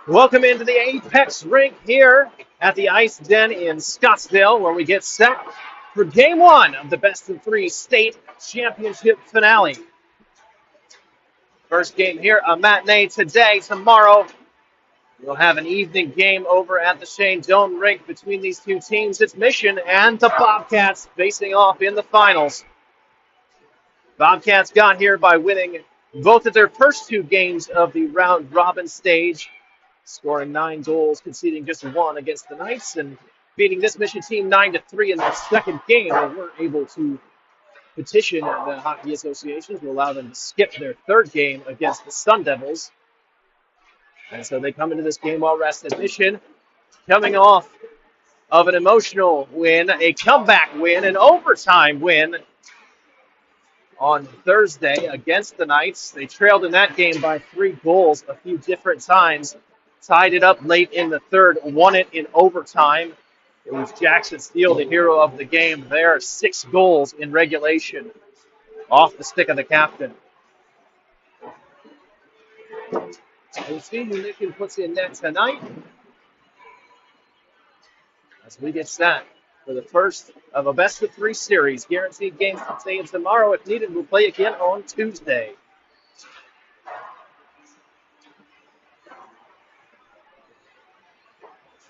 Welcome into the Apex rink here at the Ice Den in Scottsdale, where we get set for Game 1 of the Best of 3 State Championship finale. First game here, a matinee today. Tomorrow, we'll have an evening game over at the Shane Doan rink between these two teams. It's Mission and the Bobcats facing off in the finals. Bobcats got here by winning both of their first two games of the round-robin stage, scoring 9 goals, conceding just one against the Knights, and beating this Mission team 9-3 in their second game. They weren't able to petition the Hockey Association to allow them to skip their third game against the Sun Devils. And so they come into this game well rested. Mission coming off of an emotional win, a comeback win, an overtime win on Thursday against the Knights. They trailed in that game by 3 goals a few different times, tied it up late in the third, won it in overtime. It was Jackson Steele, the hero of the game there. 6 goals in regulation off the stick of the captain. We'll see who Mission puts in net tonight as we get set for the first of a best-of-3 series. Guaranteed games today and tomorrow. If needed, we'll play again on Tuesday.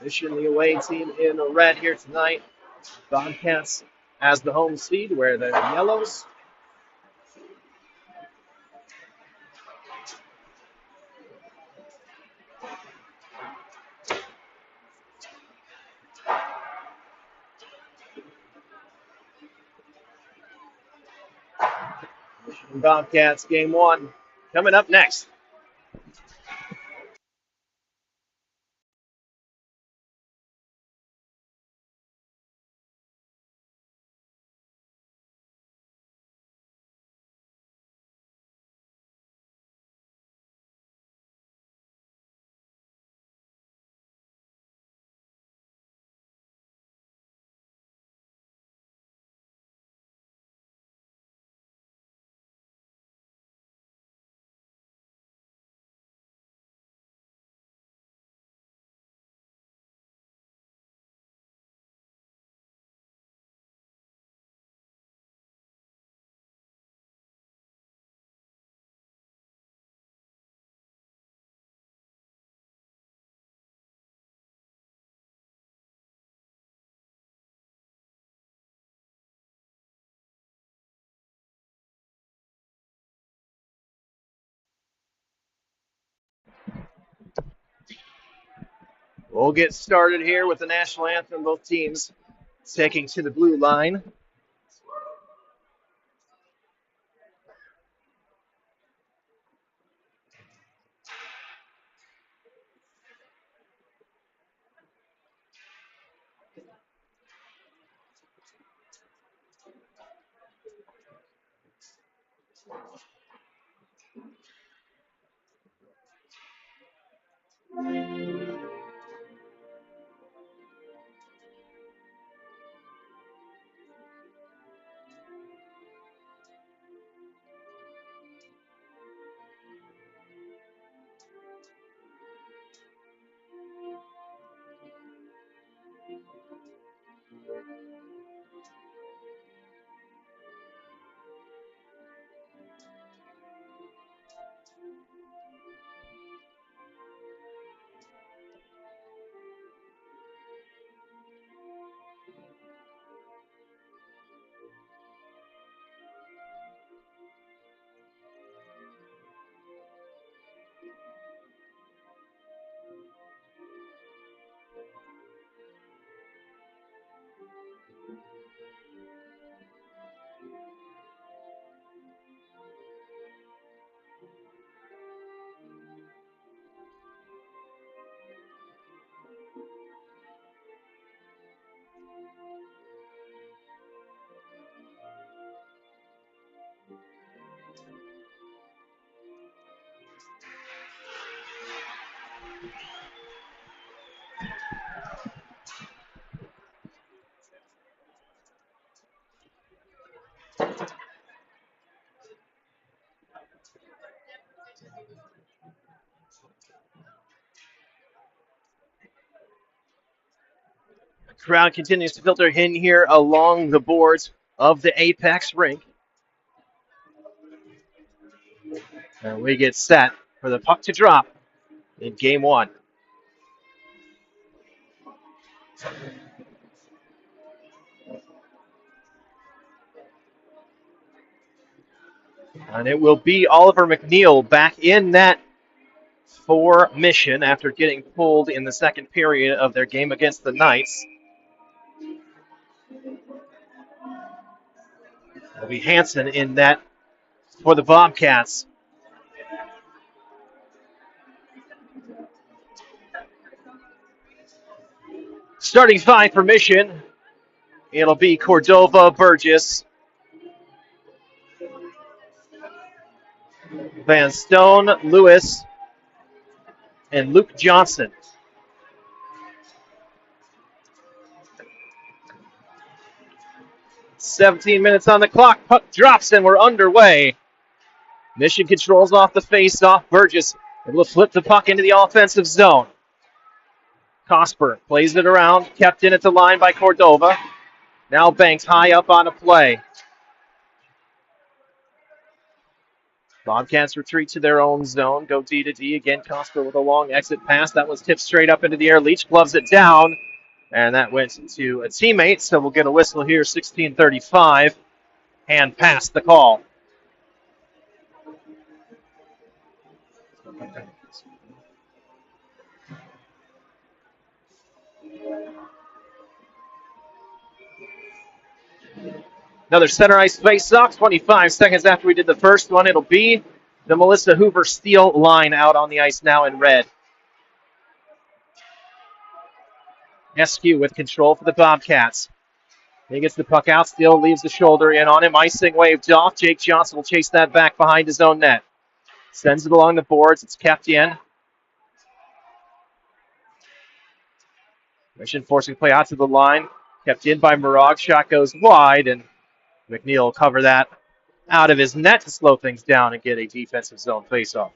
Mission, the away team in red here tonight. Bobcats as the home seed, where the yellows. Mission Bobcats, game 1, coming up next. We'll get started here with the national anthem. Both teams taking to the blue line. Crowd continues to filter in here along the boards of the Apex rink. And we get set for the puck to drop in game one. And it will be Oliver McNeil back in net for Mission after getting pulled in the second period of their game against the Knights. It'll be Hansen in net for the Bobcats. Starting five for Mission. It'll be Cordova, Burgess, Van Stone, Lewis, and Luke Johnson. "17 minutes on the clock. Puck drops and we're underway. Mission controls off the face-off. Burgess able to flip the puck into the offensive zone. Cosper plays it around, kept in at the line by Cordova. Now Banks high up on a play. Bobcats retreat to their own zone, go D to D. Again, Cosper with a long exit pass. That was tipped straight up into the air. Leach gloves it down, and that went to a teammate, so we'll get a whistle here, 16:35. Hand pass the call. Another center ice face-off, 25 seconds after we did the first one. It'll be the Melissa Hoover Steel line out on the ice now in red. Eskew with control for the Bobcats. He gets the puck out, Steele leaves the shoulder in on him. Icing waved off. Jake Johnson will chase that back behind his own net. Sends it along the boards. It's kept in. Mission forcing play out to the line. Kept in by Murag. Shot goes wide, and McNeil will cover that out of his net to slow things down and get a defensive zone faceoff.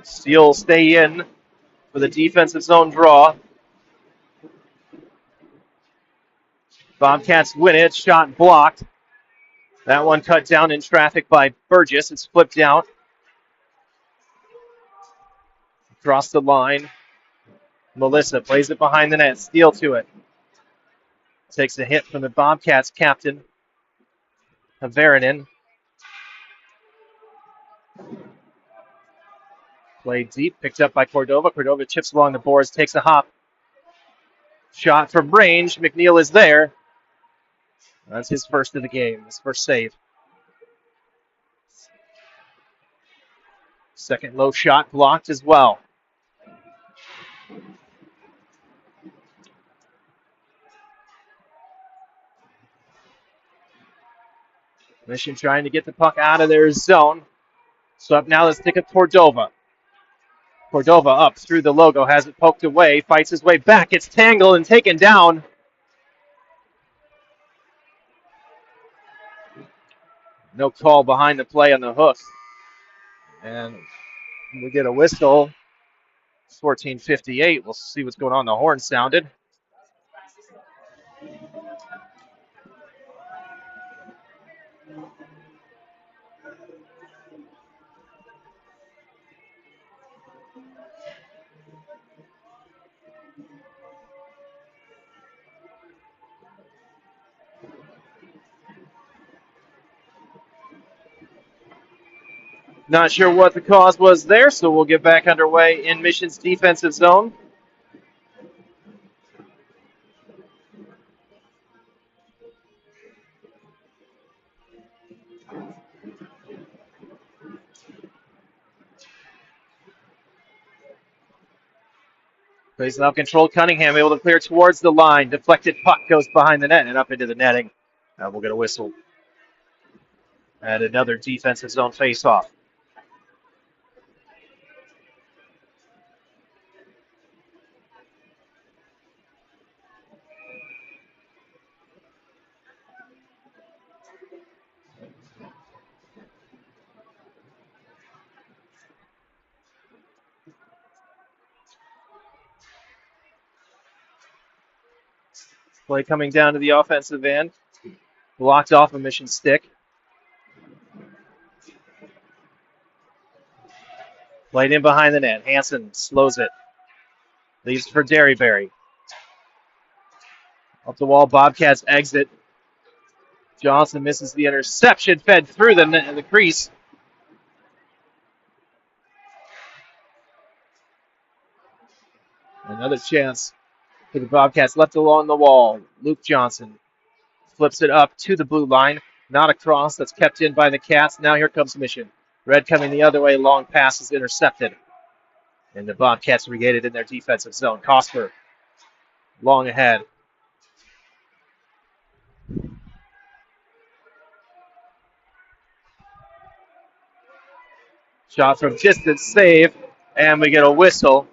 Steele will stay in for the defensive zone draw. Bobcats win it. Shot blocked. That one cut down in traffic by Burgess. It's flipped out. Across the line. Melissa plays it behind the net. Steele to it. Takes a hit from the Bobcats captain, Havaranen. Played deep, picked up by Cordova. Cordova chips along the boards, takes a hop. Shot from range. McNeil is there. That's his first of the game, his first save. Second low shot blocked as well. Mission trying to get the puck out of their zone. So up now, let's stick it Cordova. Cordova up through the logo, has it poked away, fights his way back. It's tangled and taken down. No call behind the play on the hook. And we get a whistle. 14:58. We'll see what's going on. The horn sounded. Not sure what the cause was there, so we'll get back underway in Mission's defensive zone. Plays it out control. Cunningham able to clear towards the line. Deflected puck goes behind the net and up into the netting. We'll get a whistle. And another defensive zone face-off. Play coming down to the offensive end. Blocked off a Mission stick. Played in behind the net. Hansen slows it. Leaves for Derryberry. Up the wall, Bobcats exit. Johnson misses the interception, fed through the crease. Another chance for the Bobcats left along the wall. Luke Johnson flips it up to the blue line. Not a cross. That's kept in by the Cats. Now here comes Mission. Red coming the other way. Long pass is intercepted. And the Bobcats regain it in their defensive zone. Cosper long ahead. Shot from distance, save, and we get a whistle.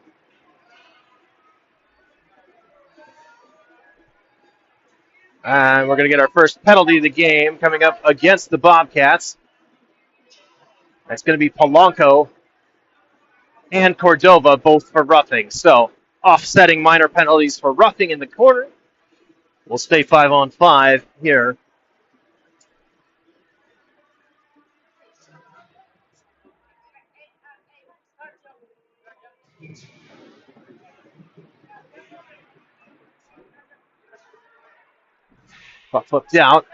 And we're going to get our first penalty of the game coming up against the Bobcats. That's going to be Polanco and Cordova, both for roughing. So, offsetting minor penalties for roughing in the corner. We'll stay 5-on-5 here. Puck flipped out.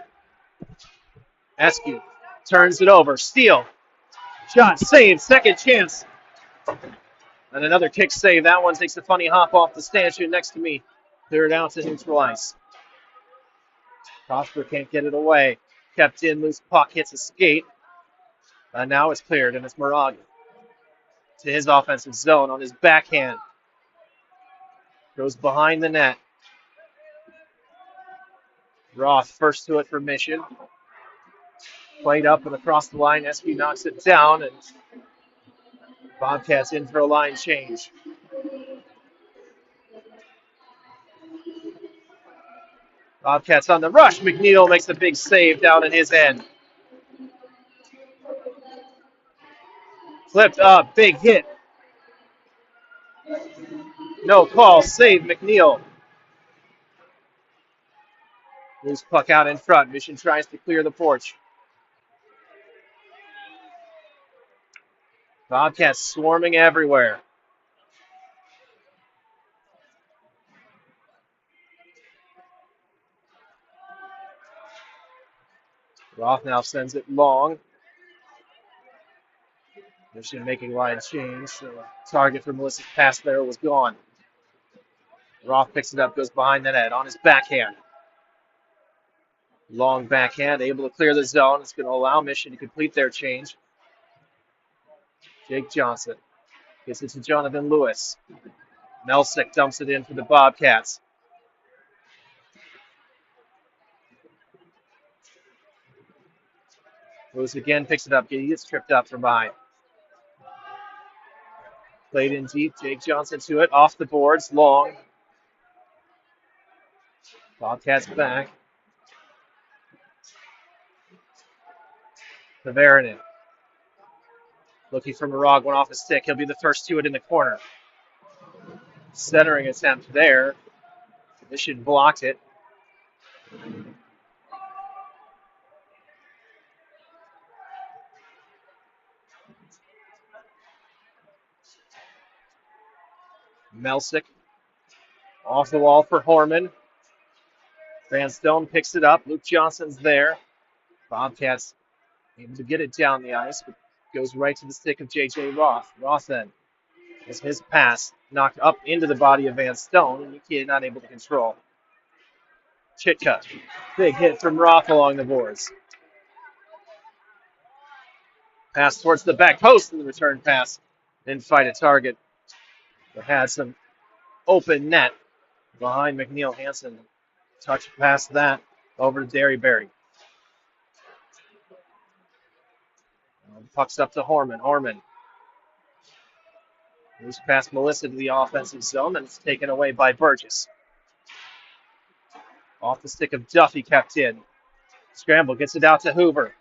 Eskew turns it over. Steele. Shot, save, second chance. And another kick save. That one takes a funny hop off the stanchion next to me. Clear it out to neutral ice. Cosper can't get it away. Kept in, loose puck, hits a skate. And now it's cleared, and it's Moraga to his offensive zone on his backhand. Goes behind the net. Roth first to it for Mission. Played up and across the line. Eskew knocks it down, and Bobcats in for a line change. Bobcats on the rush. McNeil makes a big save down in his end. Flipped up, big hit. No call, save McNeil. Loose puck out in front. Mission tries to clear the porch. Bobcats swarming everywhere. Roth now sends it long. Mission making line change. So target for Melissa's pass there was gone. Roth picks it up, goes behind the net on his backhand. Long backhand, able to clear the zone. It's going to allow Mission to complete their change. Jake Johnson gets it to Jonathan Lewis. Melsick dumps it in for the Bobcats. Lewis again picks it up. He gets tripped up from behind. Played in deep. Jake Johnson to it. Off the boards. Long. Bobcats back. Tavaranen. Looking for Moraga. Went off his stick. He'll be the first to it in the corner. Centering attempt there. Mission blocked it. Melsick off the wall for Horman. Van Stone picks it up. Luke Johnson's there. Bobcats able to get it down the ice, but goes right to the stick of J.J. Roth. Roth then has his pass knocked up into the body of Van Stone, and he not able to control. Chitka. Big hit from Roth along the boards. Pass towards the back post, and the return pass didn't fight a target, but had some open net behind McNeil. Hansen touch past that over to Derryberry. Pucks up to Horman. Horman moves past Melissa to the offensive zone, and it's taken away by Burgess. Off the stick of Duffy, kept in. Scramble gets it out to Hoover.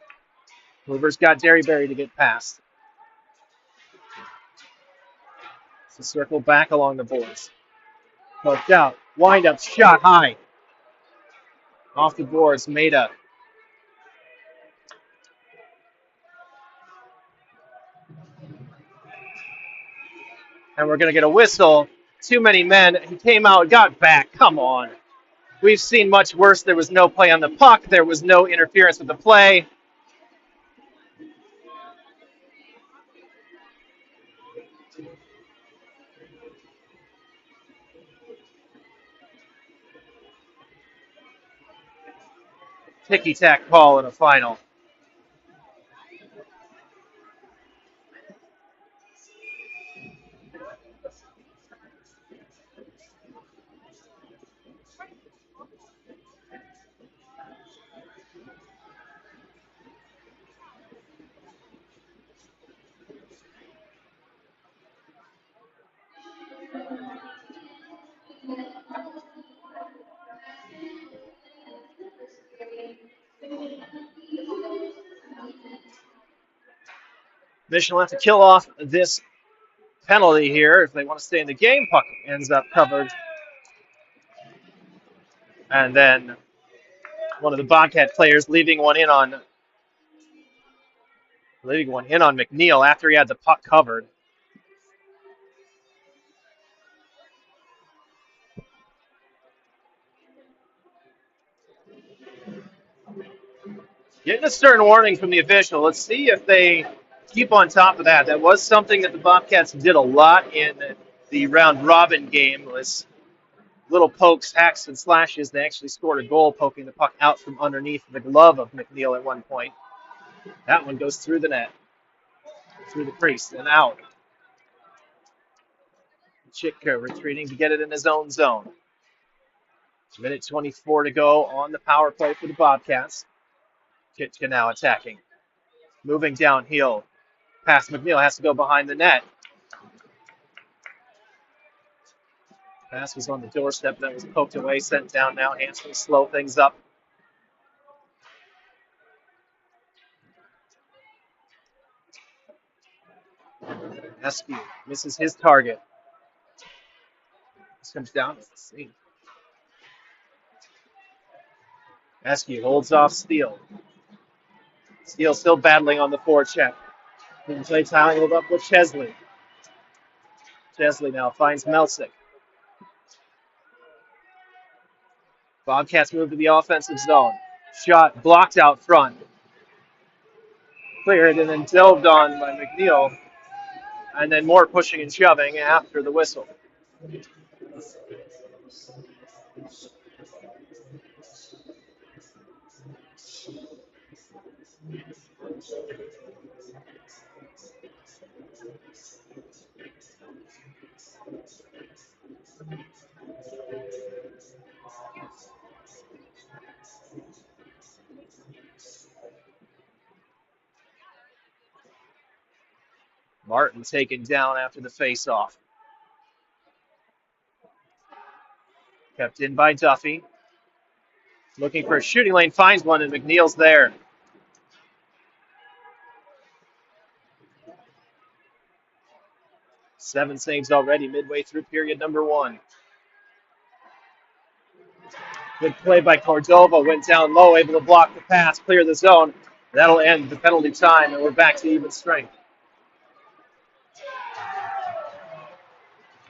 Hoover's got Derryberry to get past. It's a circle back along the boards. Poked out. Wind up, shot high. Off the boards, Maida. And we're going to get a whistle. Too many men. He came out, got back. Come on. We've seen much worse. There was no play on the puck. There was no interference with the play. Ticky-tack call in a final. Mission will have to kill off this penalty here if they want to stay in the game. Puck ends up covered. And then one of the Bobcat players leaving one in on McNeil after he had the puck covered. Getting a stern warning from the official. Let's see if they keep on top of that. That was something that the Bobcats did a lot in the round robin game, was little pokes, hacks, and slashes. They actually scored a goal poking the puck out from underneath the glove of McNeil at one point. That one goes through the net, through the crease, and out. Chitka retreating to get it in his own zone. Minute 24 to go on the power play for the Bobcats. Chitka now attacking. Moving downhill. Past McNeil, has to go behind the net. Pass was on the doorstep, then was poked away, sent down now. Hanson to slow things up. Eskew misses his target. This comes down. Let's see. Eskew holds off Steele. Steele still battling on the forecheck. Didn't play tangled up with Chesley. Chesley now finds Melsick. Bobcats move to the offensive zone. Shot blocked out front. Cleared and then dove on by McNeil. And then more pushing and shoving after the whistle. Martin taken down after the face-off. Kept in by Duffy. Looking for a shooting lane, finds one, and McNeil's there. Seven saves already midway through period number one. Good play by Cordova. Went down low, able to block the pass, clear the zone. That'll end the penalty time, and we're back to even strength.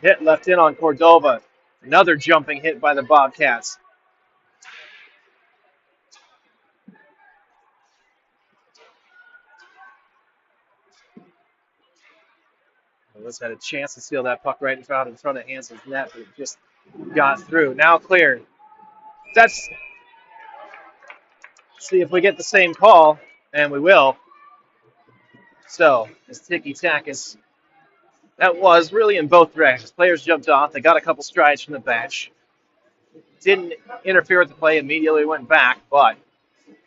Hit left in on Cordova. Another jumping hit by the Bobcats. Lewis had a chance to steal that puck right in front of Hanson's net, but it just got through. Now cleared. Let's see if we get the same call, and we will. So, as ticky-tack is, that was really in both directions. Players jumped off. They got a couple strides from the bench. Didn't interfere with the play, immediately went back, but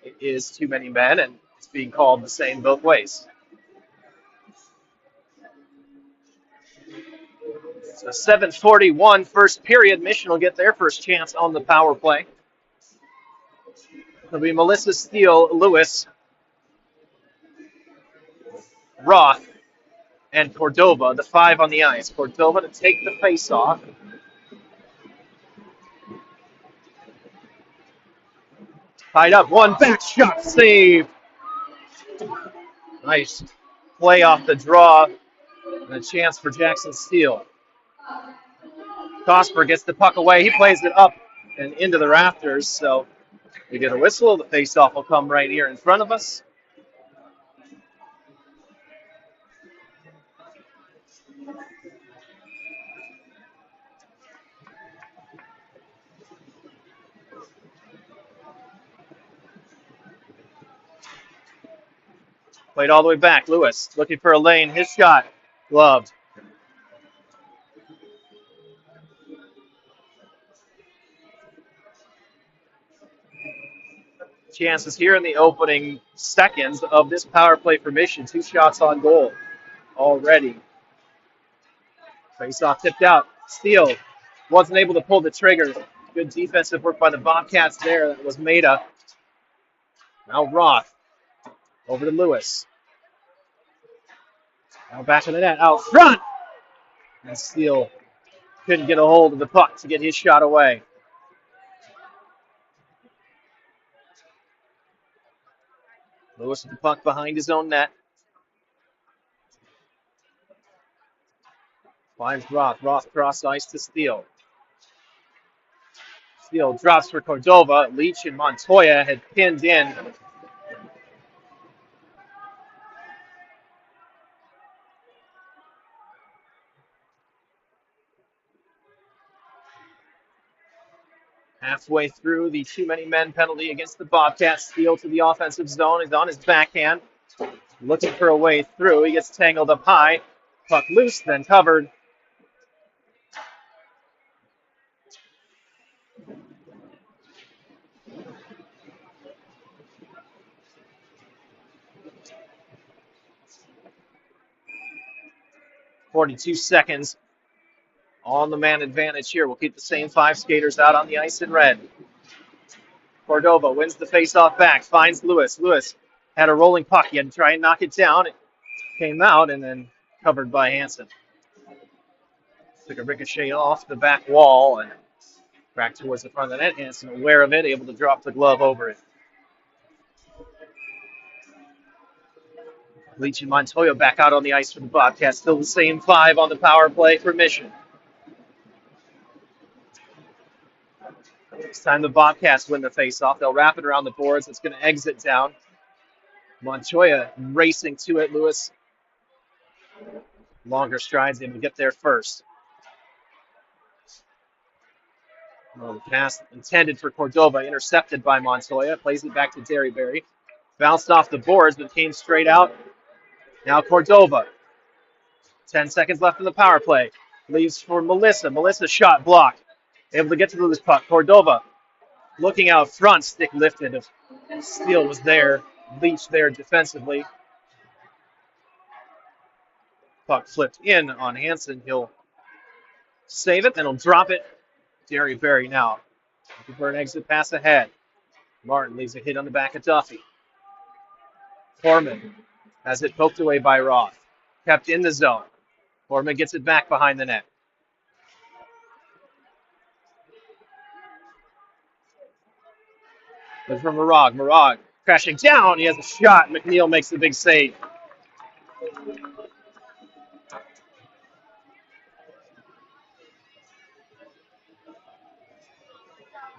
it is too many men, and it's being called the same both ways. So 7:41 first period. Mission will get their first chance on the power play. It'll be Melissa Steele, Lewis, Roth, and Cordova, the five on the ice. Cordova to take the face-off. Tied up, one back shot save. Nice play off the draw and a chance for Jackson Steele. Cosper gets the puck away. He plays it up and into the rafters, so we get a whistle. The faceoff will come right here in front of us. Played all the way back. Lewis looking for a lane. His shot gloved. Chances here in the opening seconds of this power play for Mission. 2 shots on goal already. Face-off tipped out. Steele wasn't able to pull the trigger. Good defensive work by the Bobcats there. That was Maida. Now Roth over to Lewis. Now back in the net. Out front. And Steele couldn't get a hold of the puck to get his shot away. Lewis with the puck behind his own net. Finds Roth. Roth cross ice to Steele. Steele drops for Cordova. Leach and Montoya had pinned in. Halfway through the too many men penalty against the Bobcats. Steele to the offensive zone. He's on his backhand. Looking for a way through. He gets tangled up high. Puck loose, then covered. .42 seconds on the man advantage here. We'll keep the same 5 skaters out on the ice in red. Cordova wins the faceoff back. Finds Lewis. Lewis had a rolling puck. He had to try and knock it down. It came out and then covered by Hansen. Took a ricochet off the back wall and back towards the front of the net. Hansen aware of it, able to drop the glove over it. Leach and Montoya back out on the ice for the Bobcats. Still the same 5 on the power play for Mission. This time the Bobcats win the faceoff. They'll wrap it around the boards. It's going to exit down. Montoya racing to it. Lewis, longer strides, able to get there first. Well, the pass intended for Cordova, intercepted by Montoya. Plays it back to Derryberry. Bounced off the boards, but came straight out. Now Cordova. 10 seconds left in the power play. Leaves for Melissa. Melissa's shot blocked. Able to get to this puck. Cordova looking out front. Stick lifted. Steele was there. Leach there defensively. Puck flipped in on Hansen. He'll save it, then he'll drop it. Derryberry now looking for an exit pass ahead. Martin leaves a hit on the back of Duffy. Foreman has it poked away by Roth. Kept in the zone. Foreman gets it back behind the net. Look for Morag. Morag crashing down. He has a shot. McNeil makes the big save.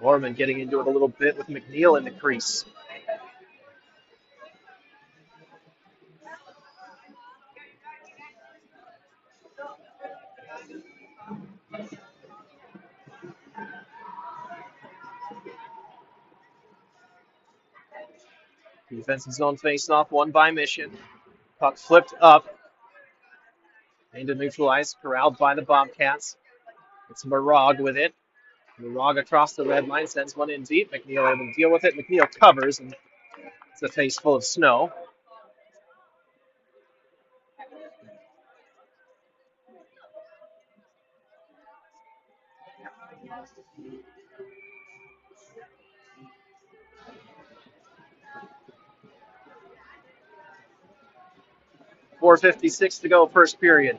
Foreman getting into it a little bit with McNeil in the crease. Defensive zone face-off, won by Mission. Puck flipped up. Into neutral ice, corralled by the Bobcats. It's Morag with it. Morag across the red line, sends one in deep. McNeil able to deal with it. McNeil covers, and it's a face full of snow. .456 to go, first period.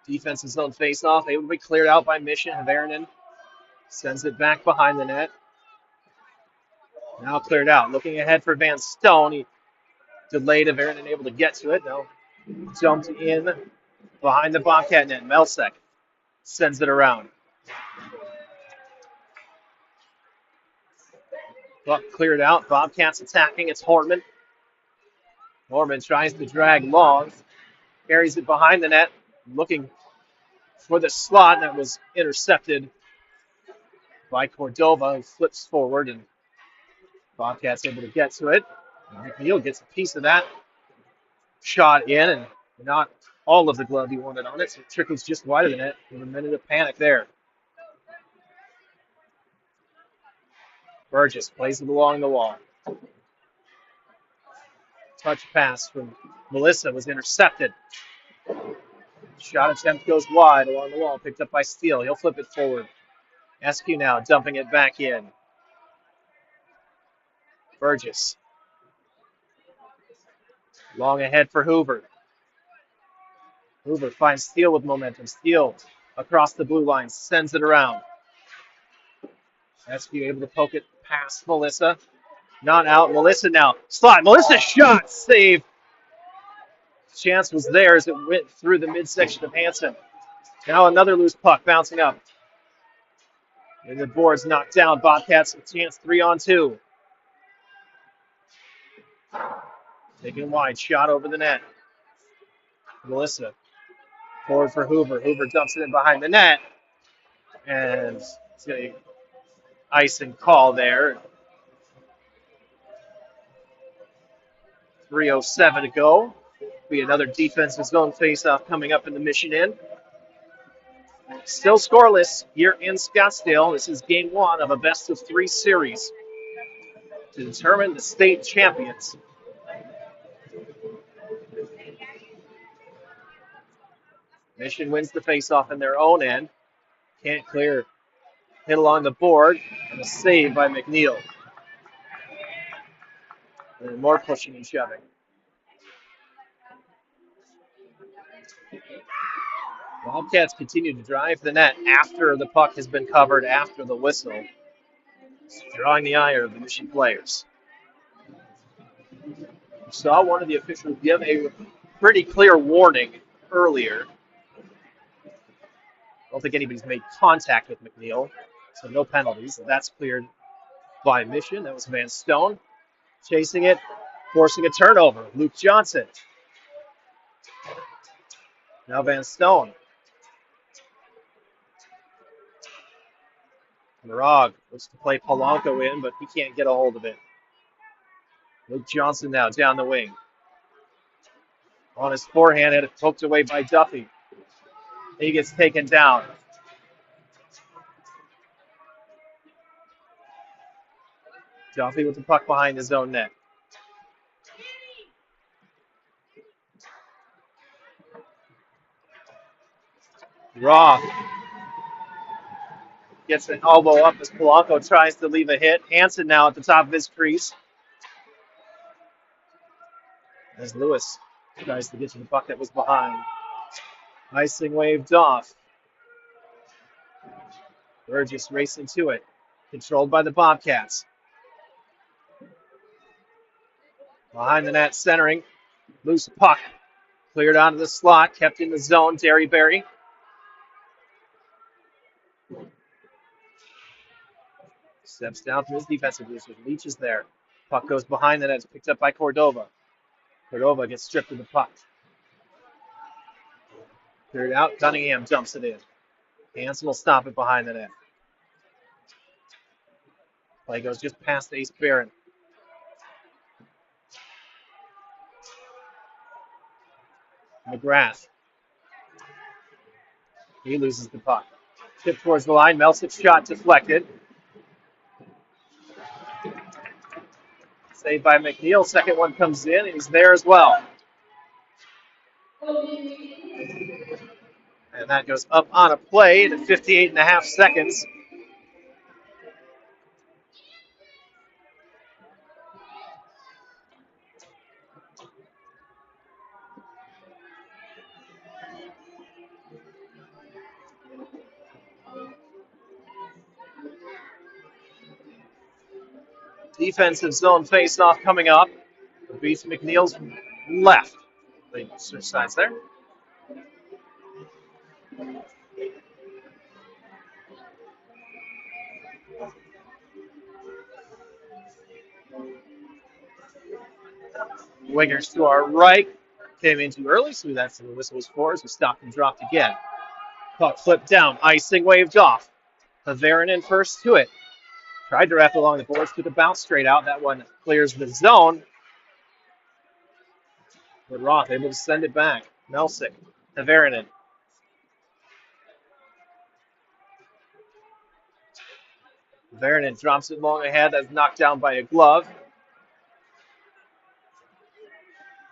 Defensive zone face-off, able to be cleared out by Mission. Havaranen Sends it back behind the net. Now cleared out. Looking ahead for Van Stone. He delayed a very unable to get to it. Now jumped in behind the Bobcat net. Melsek sends it around. Buck cleared out. Bobcats attacking. It's Hortman. Hortman tries to drag long. Carries it behind the net. Looking for the slot that was intercepted by Cordova, who flips forward, and Bobcats able to get to it. McNeil gets a piece of that shot in, and not all of the glove he wanted on it, so it trickles just wide of the net with a minute of panic there. Burgess plays it along the wall. Touch pass from Melissa was intercepted. Shot attempt goes wide along the wall, picked up by Steele. He'll flip it forward. Eskew now dumping it back in. Burgess. Long ahead for Hoover. Hoover finds Steele with momentum. Steele across the blue line, sends it around. Eskew able to poke it past Melissa. Not out. Melissa now. Slot. Melissa's shot. Save. Chance was there as it went through the midsection of Hansen. Now another loose puck bouncing up. And the board's knocked down. Bobcats with chance 3-on-2. Taking wide. Shot over the net. Melissa. Forward for Hoover. Hoover dumps it in behind the net. And it's going to icing call there. 3:07 to go. Be another defensive zone faceoff coming up in the Mission Inn. Still scoreless here in Scottsdale. This is game one of a best-of-3 series to determine the state champions. Mission wins the faceoff in their own end. Can't clear. Hit along the board. And a save by McNeil. And more pushing and shoving. Bobcats continue to drive the net after the puck has been covered, after the whistle. Drawing the ire of the Mission players. We saw one of the officials give a pretty clear warning earlier. I don't think anybody's made contact with McNeil, so no penalties. That's cleared by Mission. That was Van Stone. Chasing it, forcing a turnover. Luke Johnson. Now Van Stone. Narog looks to play Polanco in, but he can't get a hold of it. Luke Johnson now down the wing. On his forehand, had it poked away by Duffy. He gets taken down. Duffy with the puck behind his own net. Roth gets an elbow up as Polanco tries to leave a hit. Hansen now at the top of his crease. As Lewis tries to get to the puck that was behind. Icing waved off. Burgess racing to it. Controlled by the Bobcats. Behind the net, centering. Loose puck. Cleared out of the slot. Kept in the zone. Derryberry. Steps down from his defensive position. Leach is there. Puck goes behind the net. It's picked up by Cordova. Cordova gets stripped of the puck. Cleared out. Cunningham dumps it in. Hansen will stop it behind the net. Play goes just past Ace Barron. McGrath. He loses the puck. Tip towards the line. Melsic's shot deflected. Saved by McNeil. Second one comes in, and he's there as well. And that goes up on a play to 58.5 seconds. Defensive zone face-off coming up. Beats McNeil's left. They switch sides there. Wingers to our right. Came in too early, so that's the whistle was for as we stopped and dropped again. Puck flipped down. Icing waved off. Havarin in first to it. Tried to wrap along the boards, took a bounce straight out. That one clears the zone. But Roth able to send it back. Melsick. Havarin. Havarin drops it long ahead. That's knocked down by a glove.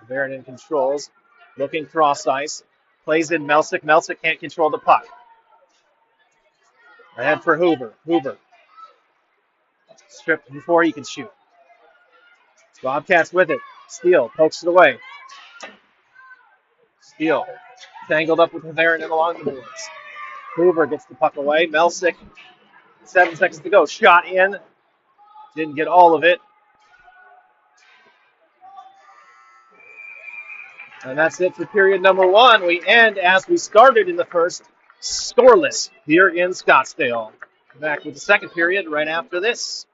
Havarin controls. Looking cross ice. Plays in Melsick. Melsick can't control the puck. Ahead for Hoover. Hoover. Stripped before he can shoot. Bobcats with it. Steele pokes it away. Steele tangled up with Havarin along the boards. Hoover gets the puck away. Melsick, 7 seconds to go. Shot in. Didn't get all of it. And that's it for period number one. We end as we started in the first, scoreless here in Scottsdale. Back with the second period right after this.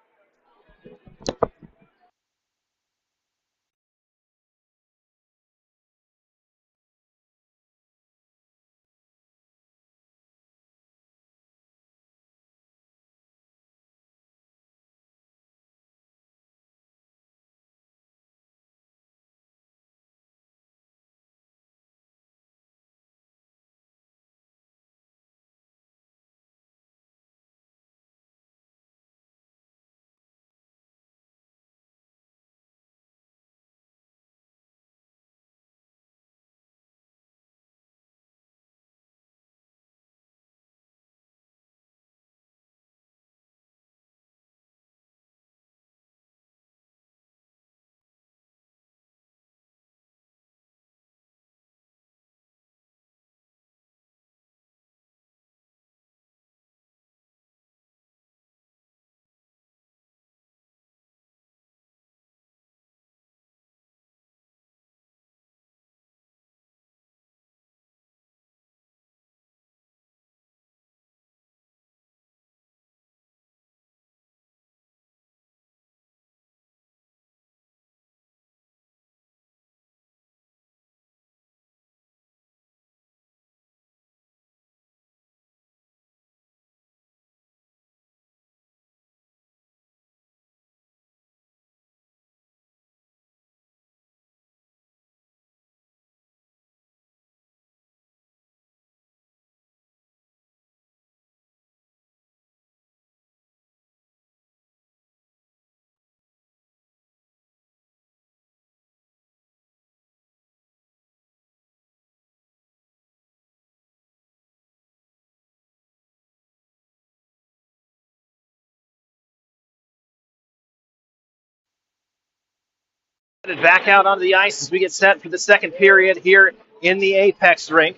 Back out onto the ice as we get set for the second period here in the Apex rink.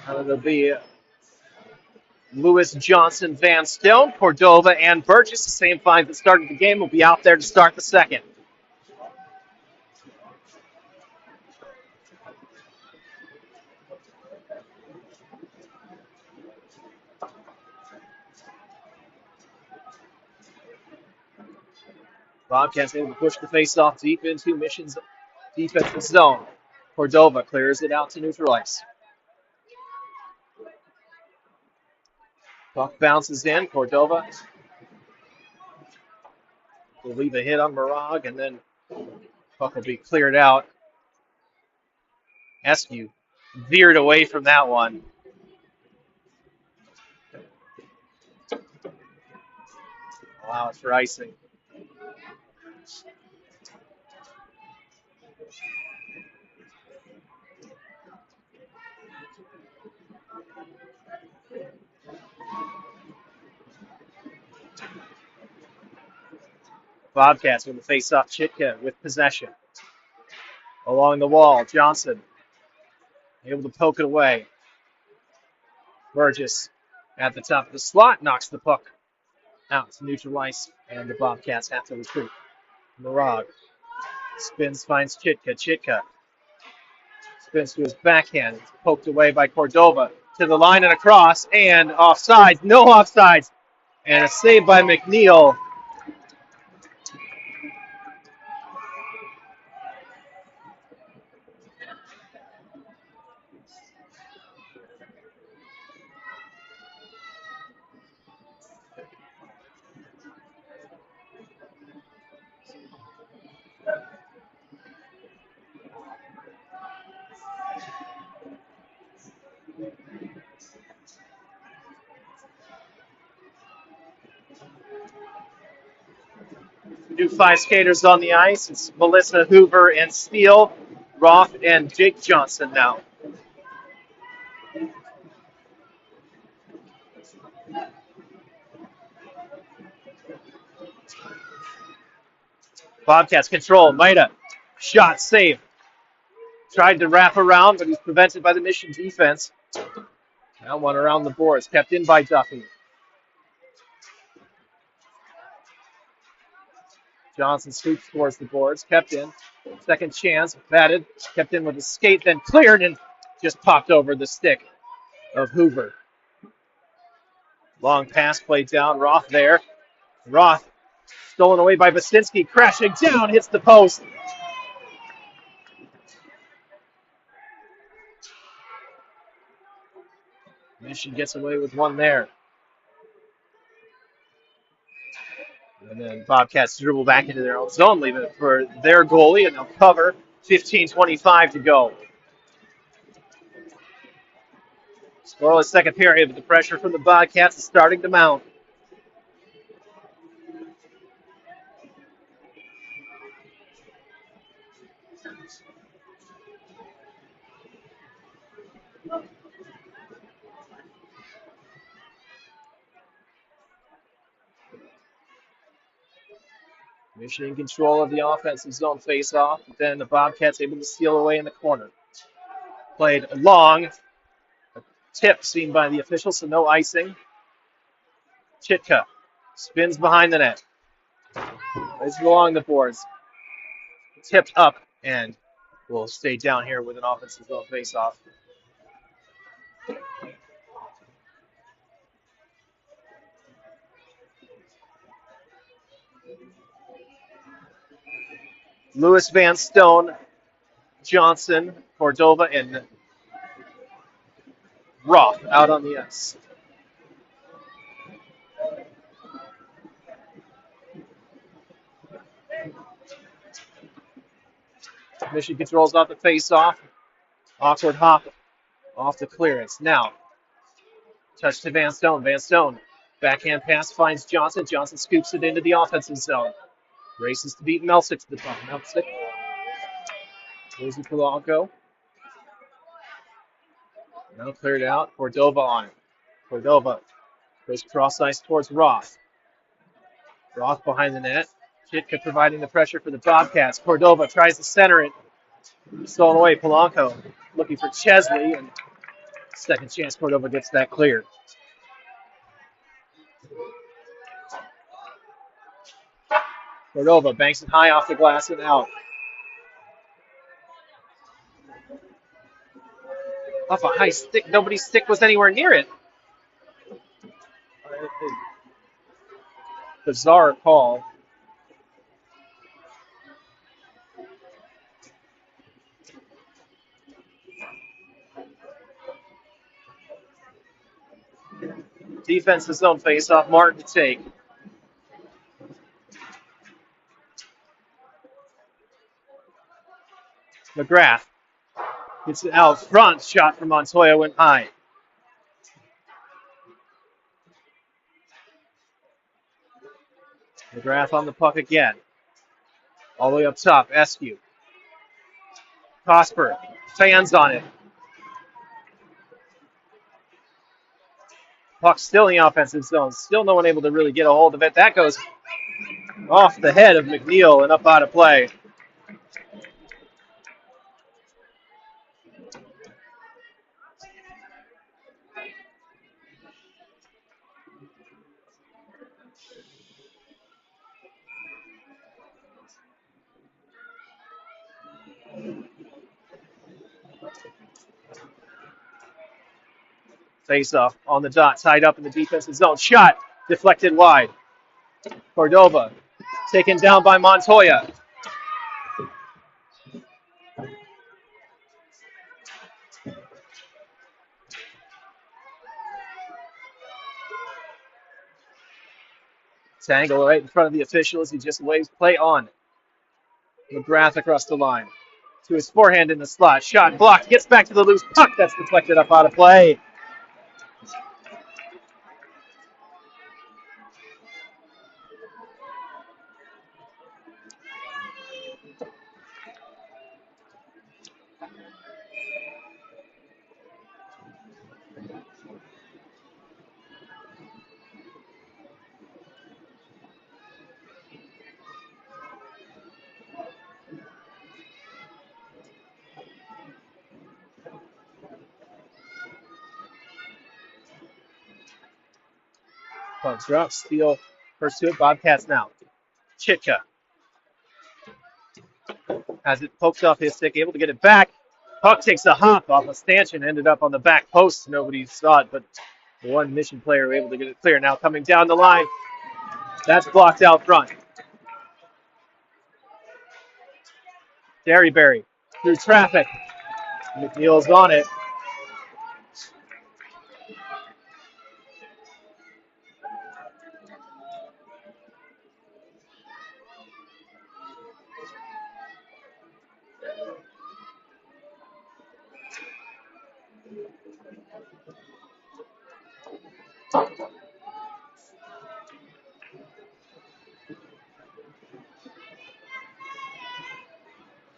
It'll be Lewis, Johnson, Van Stone, Cordova, and Burgess. The same five that started the game will be out there to start the second. Bobcats able to push the face-off deep into Mission's defensive zone. Cordova clears it out to neutral ice. Puck bounces in. Cordova will leave a hit on Mirag, and then puck will be cleared out. Eskew veered away from that one. Allow it for icing. Bobcats with the face-off. Chitka with possession. Along the wall, Johnson able to poke it away. Burgess at the top of the slot knocks the puck out to neutralize, and the Bobcats have to retreat. Mirag spins, finds Chitka. Chitka spins to his backhand. It's poked away by Cordova. To the line and across, and offsides. No offsides. And a save by McNeil. New five skaters on the ice. It's Melissa, Hoover, and Steele. Roth and Jake Johnson now. Bobcats control. Maida. Shot save. Tried to wrap around, but he's prevented by the Mission defense. Now one around the boards. Kept in by Duffy. Johnson scoops towards the boards. Kept in. Second chance. Batted. Kept in with a skate, then cleared and just popped over the stick of Hoover. Long pass played down. Roth there. Roth stolen away by Basinski. Crashing down. Hits the post. Mission gets away with one there. And then Bobcats dribble back into their own zone, leaving it for their goalie, and they'll cover. 15:25 to go. Scoreless second period, but the pressure from the Bobcats is starting to mount. Mission in control of the offensive zone face-off, but then the Bobcats able to steal away in the corner. Played long. A tip seen by the official, so no icing. Chitka spins behind the net. Plays along the boards. Tipped up and will stay down here with an offensive zone face-off. Lewis Van Stone, Johnson, Cordova, and Roth out on the ice. Mission controls off the face-off. Awkward hop off the clearance. Now, touch to Van Stone. Van Stone, backhand pass finds Johnson. Johnson scoops it into the offensive zone. Races to beat Melsick to the puck. Melsick loses Polanco. Now cleared out. Cordova on it. Cordova goes cross ice towards Roth. Roth behind the net. Chitka providing the pressure for the Bobcats. Cordova tries to center it. Stolen away. Polanco looking for Chesley. And second chance, Cordova gets that cleared. Cordova banks it high off the glass and out. Off a high stick. Nobody's stick was anywhere near it. Bizarre call. Defense's zone face-off. Martin to take. McGrath gets it out front. Shot from Montoya went high. McGrath on the puck again. All the way up top. Eskew. Cosper. Fans on it. Puck still in the offensive zone. Still no one able to really get a hold of it. That goes off the head of McNeil and up out of play. Face off on the dot, tied up in the defensive zone. Shot deflected wide. Cordova taken down by Montoya. Tangle right in front of the official as he just waves play on. McGrath across the line. To his forehand in the slot. Shot blocked. Gets back to the loose puck. That's deflected up out of play. Puck drop. Steal. First to it. Bobcats now. Chitka has it poked off his stick. Able to get it back. Puck takes a hop off a stanchion. Ended up on the back post. Nobody saw it, but the one Mission player able to get it clear. Now coming down the line. That's blocked out front. Derryberry through traffic. McNeil's on it.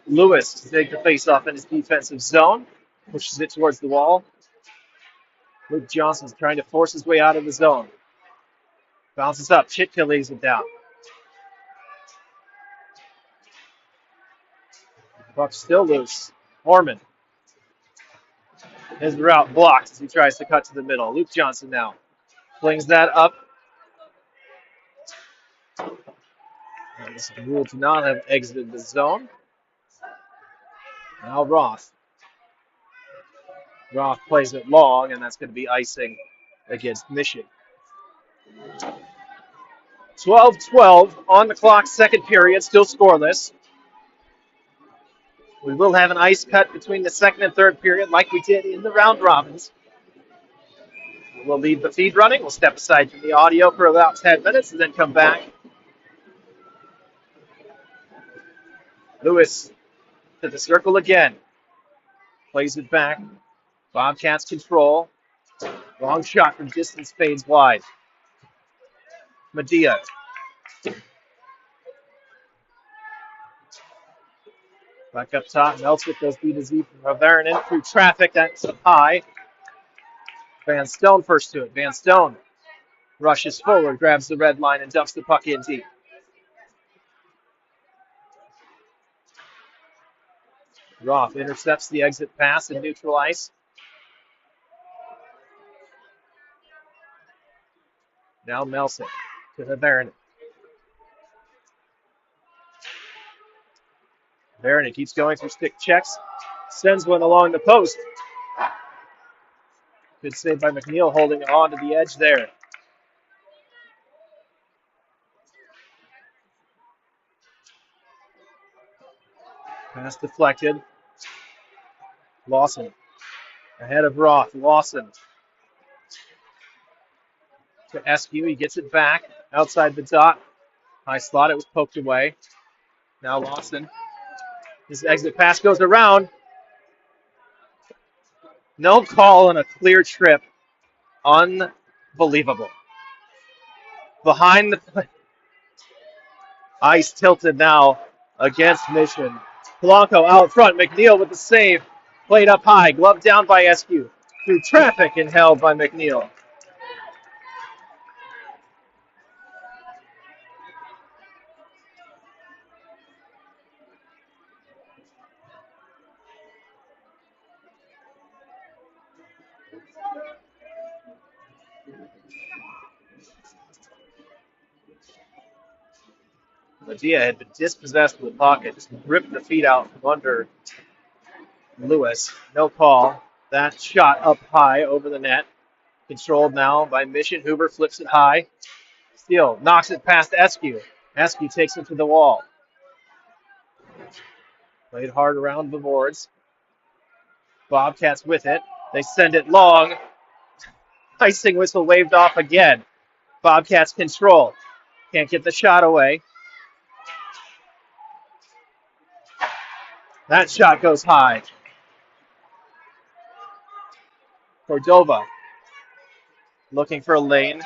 Lewis to take the face-off in his defensive zone. Pushes it towards the wall. Luke Johnson's trying to force his way out of the zone. Bounces up. Chitka lays it down. Puck still loose. Orman. His route blocked as he tries to cut to the middle. Luke Johnson now flings that up. And this is ruled to not have exited the zone. Now Roth. Roth plays it long, and that's going to be icing against Mission. 12-12 on the clock, second period, still scoreless. We will have an ice cut between the second and third period like we did in the round robins. We'll leave the feed running. We'll step aside from the audio for about 10 minutes and then come back. Lewis to the circle again. Plays it back. Bobcats control. Long shot from distance fades wide. Medea. Back up top. Meltzer goes B to Z from Ravaranen through traffic. That's up high. Van Stone first to it. Van Stone rushes forward, grabs the red line, and dumps the puck in deep. Roth intercepts the exit pass in neutral ice. Now Melson to Ravaranen. Ravaranen keeps going through stick checks. Sends one along the post. Good save by McNeil, holding on to the edge there. Pass deflected. Lawson ahead of Roth. Lawson to Eskew. He gets it back outside the dot. High slot. It was poked away. Now Lawson. His exit pass goes around. No call on a clear trip. Unbelievable. Behind the ice tilted now against Mission. Polanco out front. McNeil with the save. Played up high. Gloved down by Eskew. Through traffic and held by McNeil. Medea had been dispossessed of the pocket, just ripped the feet out from under Lewis. No call. That shot up high over the net. Controlled now by Mission. Hoover flips it high. Steele knocks it past Eskew. Eskew takes it to the wall. Played hard around the boards. Bobcats with it. They send it long. Icing whistle waved off again. Bobcats control. Can't get the shot away. That shot goes high. Cordova looking for a lane.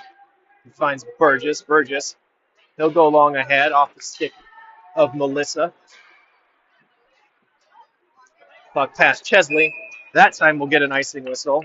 He finds Burgess. Burgess, he'll go long ahead off the stick of Melissa. Puck past Chesley. That time we'll get an icing whistle.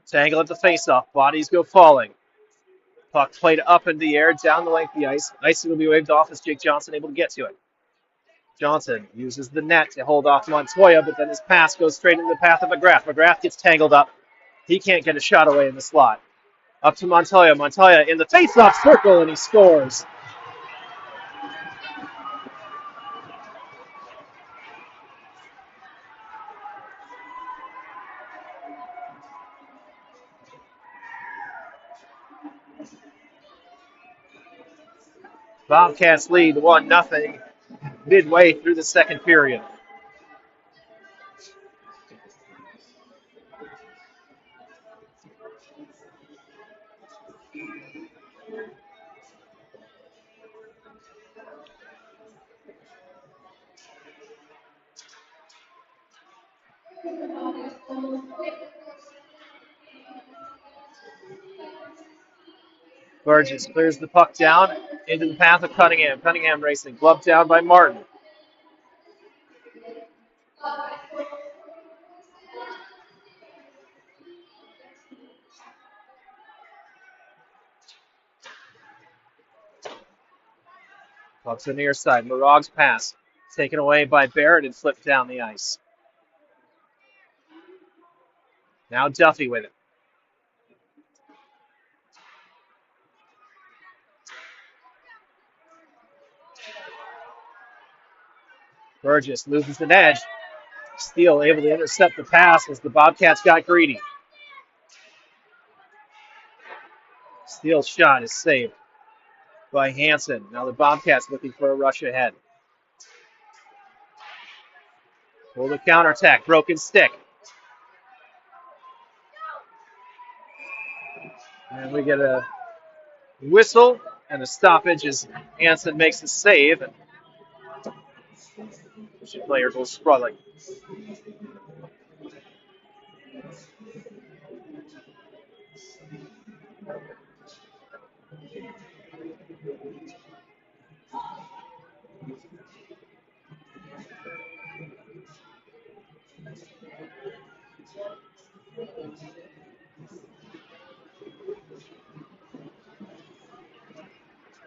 Tangle at the faceoff. Bodies go falling. Puck played up in the air, down the length of the ice. Icing will be waved off as Jake Johnson able to get to it. Johnson uses the net to hold off Montoya, but then his pass goes straight into the path of McGrath. McGrath gets tangled up. He can't get a shot away in the slot. Up to Montoya. Montoya in the faceoff circle, and he scores. Bobcats lead 1-0 midway through the second period. Burgess clears the puck down into the path of Cunningham. Cunningham racing. Gloved down by Martin. Puck's on the near side. Morog's pass. Taken away by Barrett and flipped down the ice. Now Duffy with it. Burgess loses an edge. Steele able to intercept the pass as the Bobcats got greedy. Steele's shot is saved by Hansen. Now the Bobcats looking for a rush ahead. Pull the counterattack. Broken stick. And we get a whistle and a stoppage as Hansen makes the save. The player goes sprawling.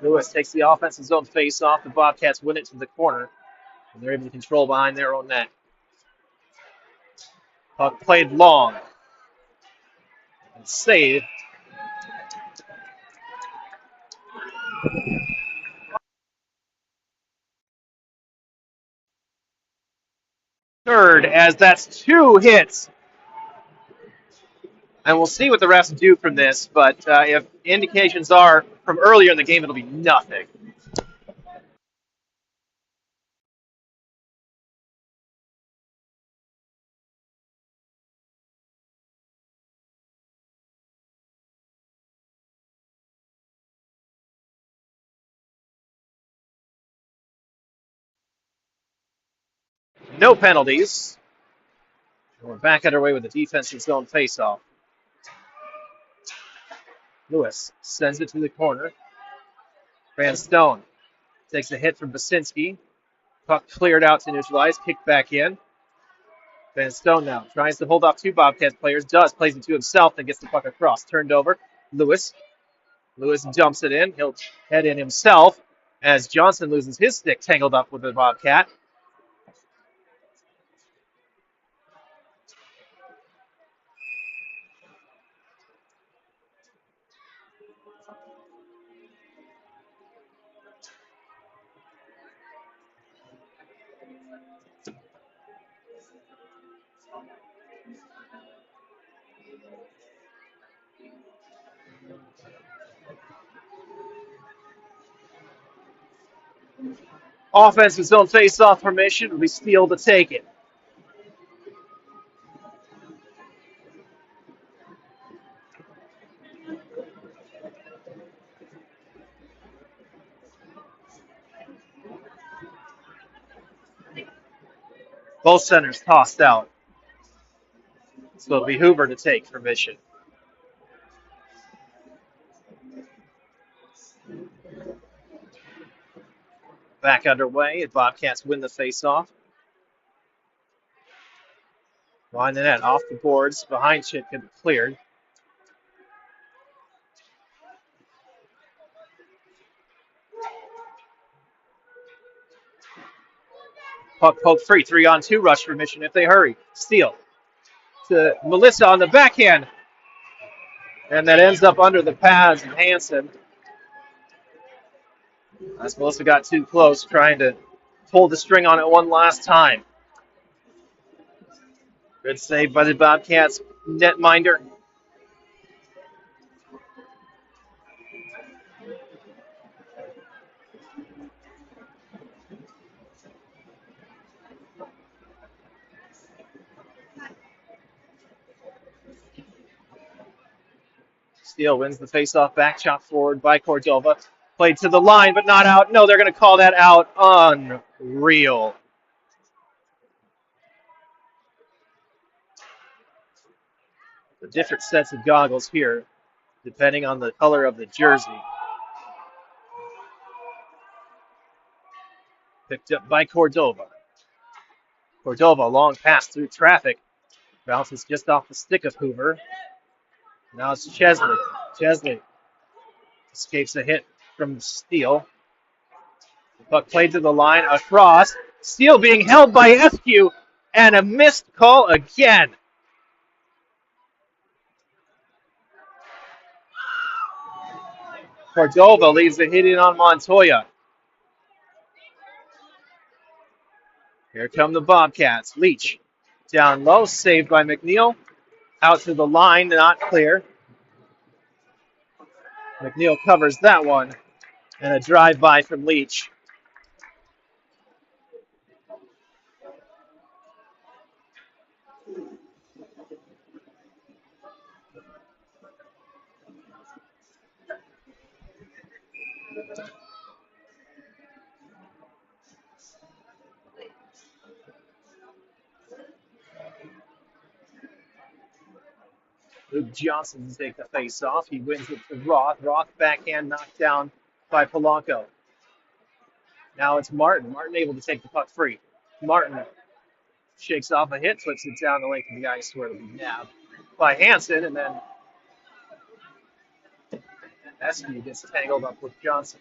Lewis takes the offensive zone face off. The Bobcats win it to the corner, and they're able to control behind their own net. Puck played long. And saved. Third, as that's 2 hits. And we'll see what the refs do from this, but if indications are from earlier in the game, it'll be nothing. No penalties. We're back underway with the defensive zone faceoff. Lewis sends it to the corner. Van Stone takes a hit from Basinski. Puck cleared out to neutralize, kicked back in. Van Stone now tries to hold off 2 Bobcats players, plays it to himself, and gets the puck across. Turned over. Lewis Lewis dumps it in. He'll head in himself as Johnson loses his stick tangled up with the Bobcat. Offensive zone face-off formation. We steal to take it. Both centers tossed out. So it'll be Hoover to take for Mission. Back underway. Bobcats win the face-off. Line the net off the boards. Behind Chit can be cleared. Puck poked free. 3-on-2 rush for Mission if they hurry. Steal to Melissa on the backhand. And that ends up under the pads of Hansen. As Melissa got too close, trying to pull the string on it one last time. Good save by the Bobcats netminder. Steele wins the faceoff, back chop forward by Cordova. Played to the line, but not out. No, they're going to call that out. Unreal. The different sets of goggles here, depending on the color of the jersey. Picked up by Cordova. Cordova, long pass through traffic. Bounces just off the stick of Hoover. Now it's Chesley. Chesley escapes a hit from Steele. The puck played to the line, across. Steele being held by SQ, and a missed call again. Cordova leaves the hit in on Montoya. Here come the Bobcats. Leach down low, saved by McNeil. Out to the line, not clear. McNeil covers that one. And a drive-by from Leach. Luke Johnson to take the face-off. He wins it to Roth. Roth backhand knocked down by Polanco. Now it's Martin. Martin able to take the puck free. Martin shakes off a hit, flips it down the length of the ice where it'll be nabbed by Hansen, and then Eskew gets tangled up with Johnson.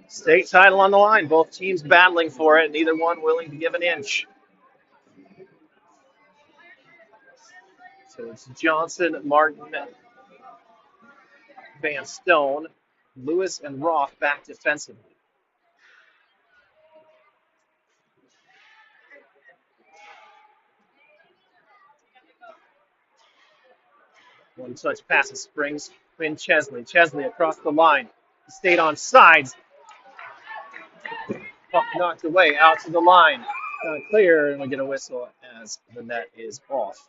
State title on the line. Both teams battling for it, neither one willing to give an inch. So it's Johnson, Martin, Van Stone, Lewis, and Roth back defensively. One touch passes Springs. Quinn Chesley. Chesley across the line. He stayed on sides. Puck knocked away out to the line. Clear, and we get a whistle as the net is off.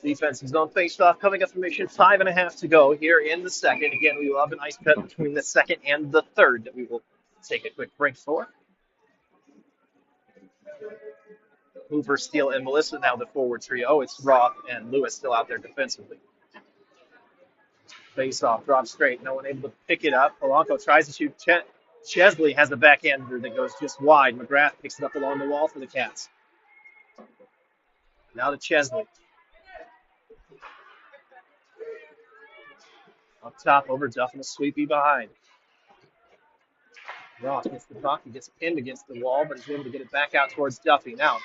Defensive zone faceoff coming up from Mission. 5.5 to go here in the second. Again, we will have an ice cut between the second and the third that we will take a quick break for. Hoover, Steele, and Melissa now the forward trio. It's Roth and Lewis still out there defensively. Face off, drop straight. No one able to pick it up. Polanco tries to shoot. Chesley has a backhander that goes just wide. McGrath picks it up along the wall for the Cats. Now to Chesley. Up top over Duff and a sweepy behind. Ross gets the puck. He gets pinned against the wall, but he's able to get it back out towards Duffy. Now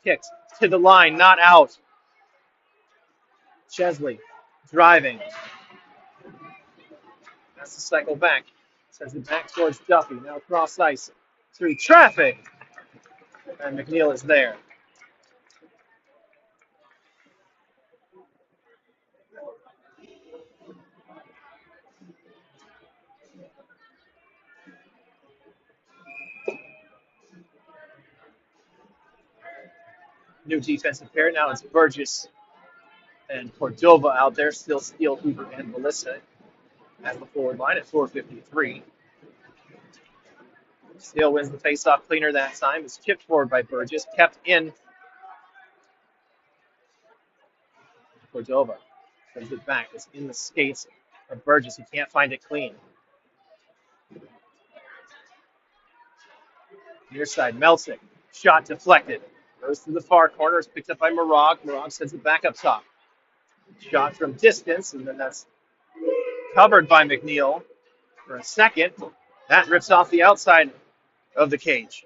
kicked to the line, not out. Chesley driving. Has to cycle back. Sends it back towards Duffy. Now cross ice through traffic. And McNeil is there. New defensive pair. Now it's Burgess and Cordova out there. Still Steele, Hoover, and Melissa as the forward line at 4:53. Steele wins the faceoff cleaner that time. It's chipped forward by Burgess. Kept in. Cordova sends it back. It's in the skates of Burgess. He can't find it clean. Near side, Melsick. Shot deflected. Goes to the far corner. It's picked up by Morag. Morag sends it back up top. Shot from distance, and then that's covered by McNeil for a second. That rips off the outside of the cage.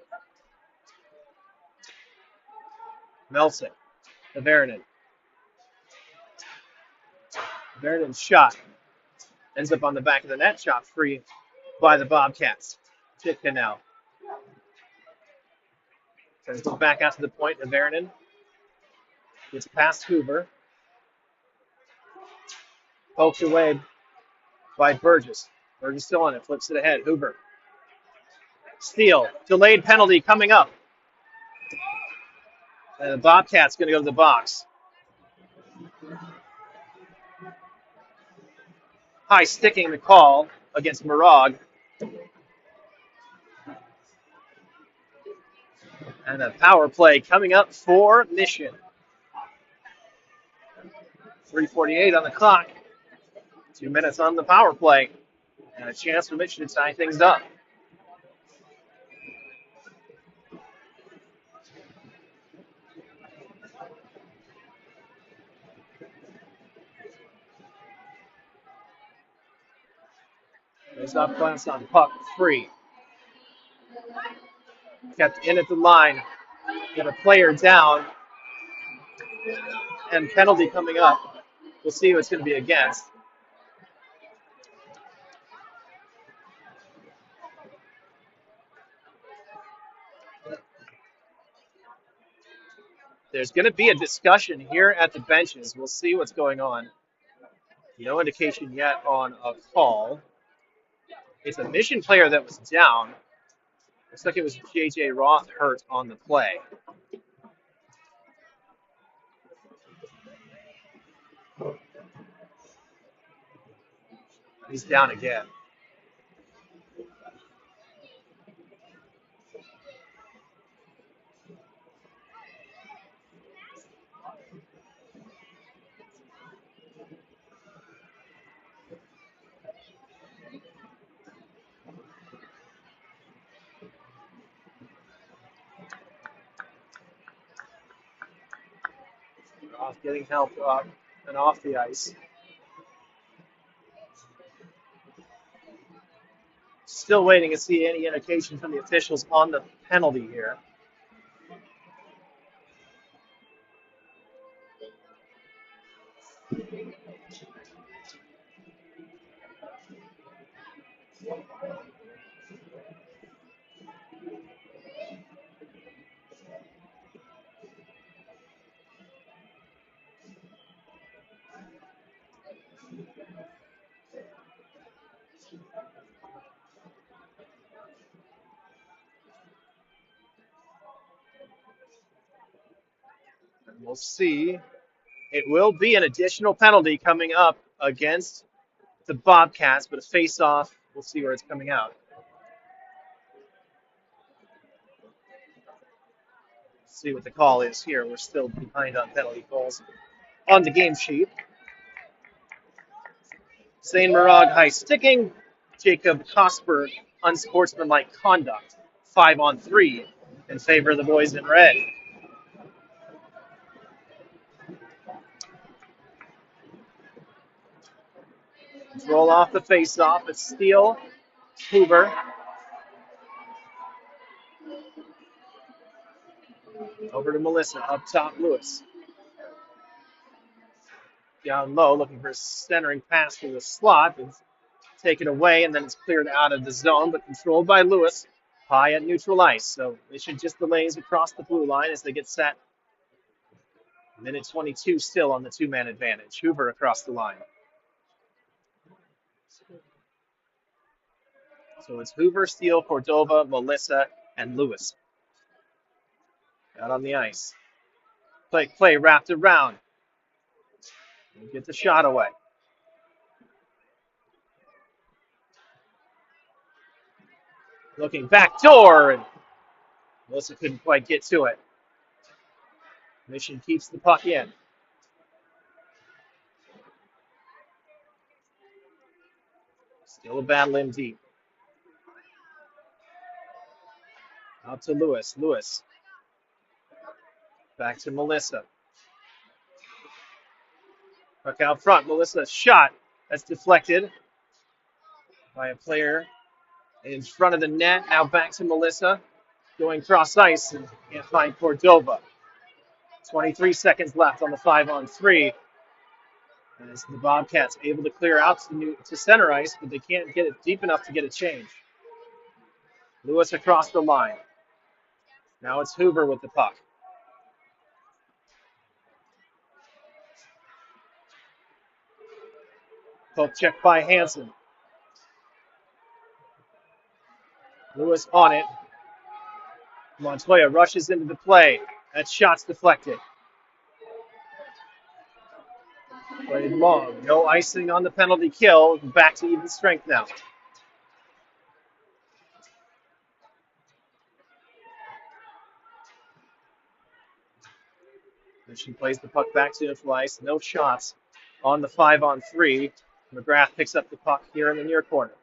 Melsick to Varanen. Varanen's shot ends up on the back of the net. Shot free by the Bobcats. Chitka now. Sends it back out to the point of Varanen. Gets past Hoover. Poked away by Burgess. Burgess still on it. Flips it ahead. Hoover. Steal. Delayed penalty coming up. And the Bobcats going to go to the box. High sticking the call against Morag. And a power play coming up for Mission. 3:48 on the clock. 2 minutes on the power play. And a chance for Mission to tie things up. Goes off glass on puck. Free. Kept in at the line. Get a player down. And penalty coming up. We'll see who it's going to be against. There's going to be a discussion here at the benches. We'll see what's going on. No indication yet on a call. It's a Mission player that was down. Looks like it was J.J. Roth hurt on the play. He's down again. Roth getting help up and off the ice. Still waiting to see any indication from the officials on the penalty here. And we'll see. It will be an additional penalty coming up against the Bobcats, but a face-off, we'll see where it's coming out. See what the call is here. We're still behind on penalty calls on the game sheet. St. Marag high sticking. Jacob Cosper, unsportsmanlike conduct. 5-on-3 in favor of the boys in red. Roll off the face-off. It's Steele, Hoover. Over to Melissa. Up top, Lewis. Down low, looking for a centering pass to the slot. It's taken away, and then it's cleared out of the zone, but controlled by Lewis. High at neutral ice. So they should just delays across the blue line as they get set. Minute 22 still on the two-man advantage. Hoover across the line. So it's Hoover, Steele, Cordova, Melissa, and Lewis out on the ice. Play wrapped around. Get the shot away. Looking back door, and Melissa couldn't quite get to it. Mission keeps the puck in. Still a battle in deep. Out to Lewis. Lewis. Back to Melissa. Puck out front. Melissa's shot. That's deflected by a player in front of the net. Now back to Melissa. Going cross ice and can't find Cordova. 23 seconds left on the 5-on-3. As the Bobcats able to clear out to center ice, but they can't get it deep enough to get a change. Lewis across the line. Now it's Hoover with the puck. Poke check by Hansen. Lewis on it. Montoya rushes into the play. That shot's deflected. Played long. No icing on the penalty kill. Back to even strength now. Mission plays the puck back to neutral ice. No shots on the 5-on-3. McGrath picks up the puck here in the near corner.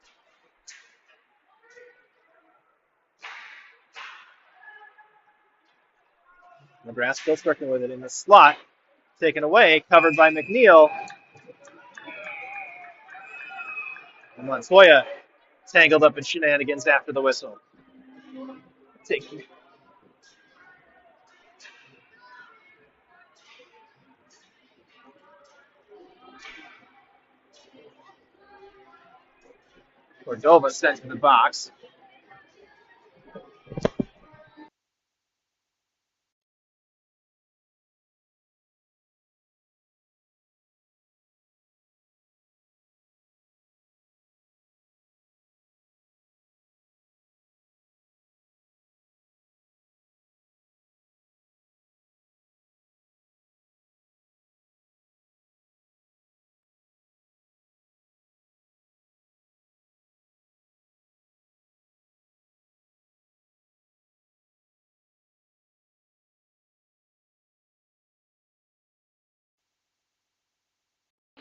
McGrath still working with it in the slot. Taken away, covered by McNeil. And Montoya tangled up in shenanigans after the whistle. Cordova sent to the box.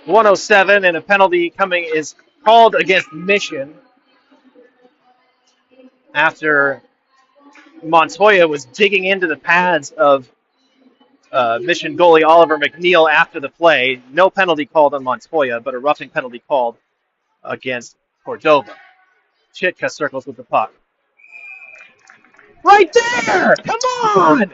.107 and a penalty coming is called against Mission after Montoya was digging into the pads of Mission goalie Oliver McNeil after the play. No penalty called on Montoya, but a roughing penalty called against Cordova. Chitka circles with the puck. Right there! Come on!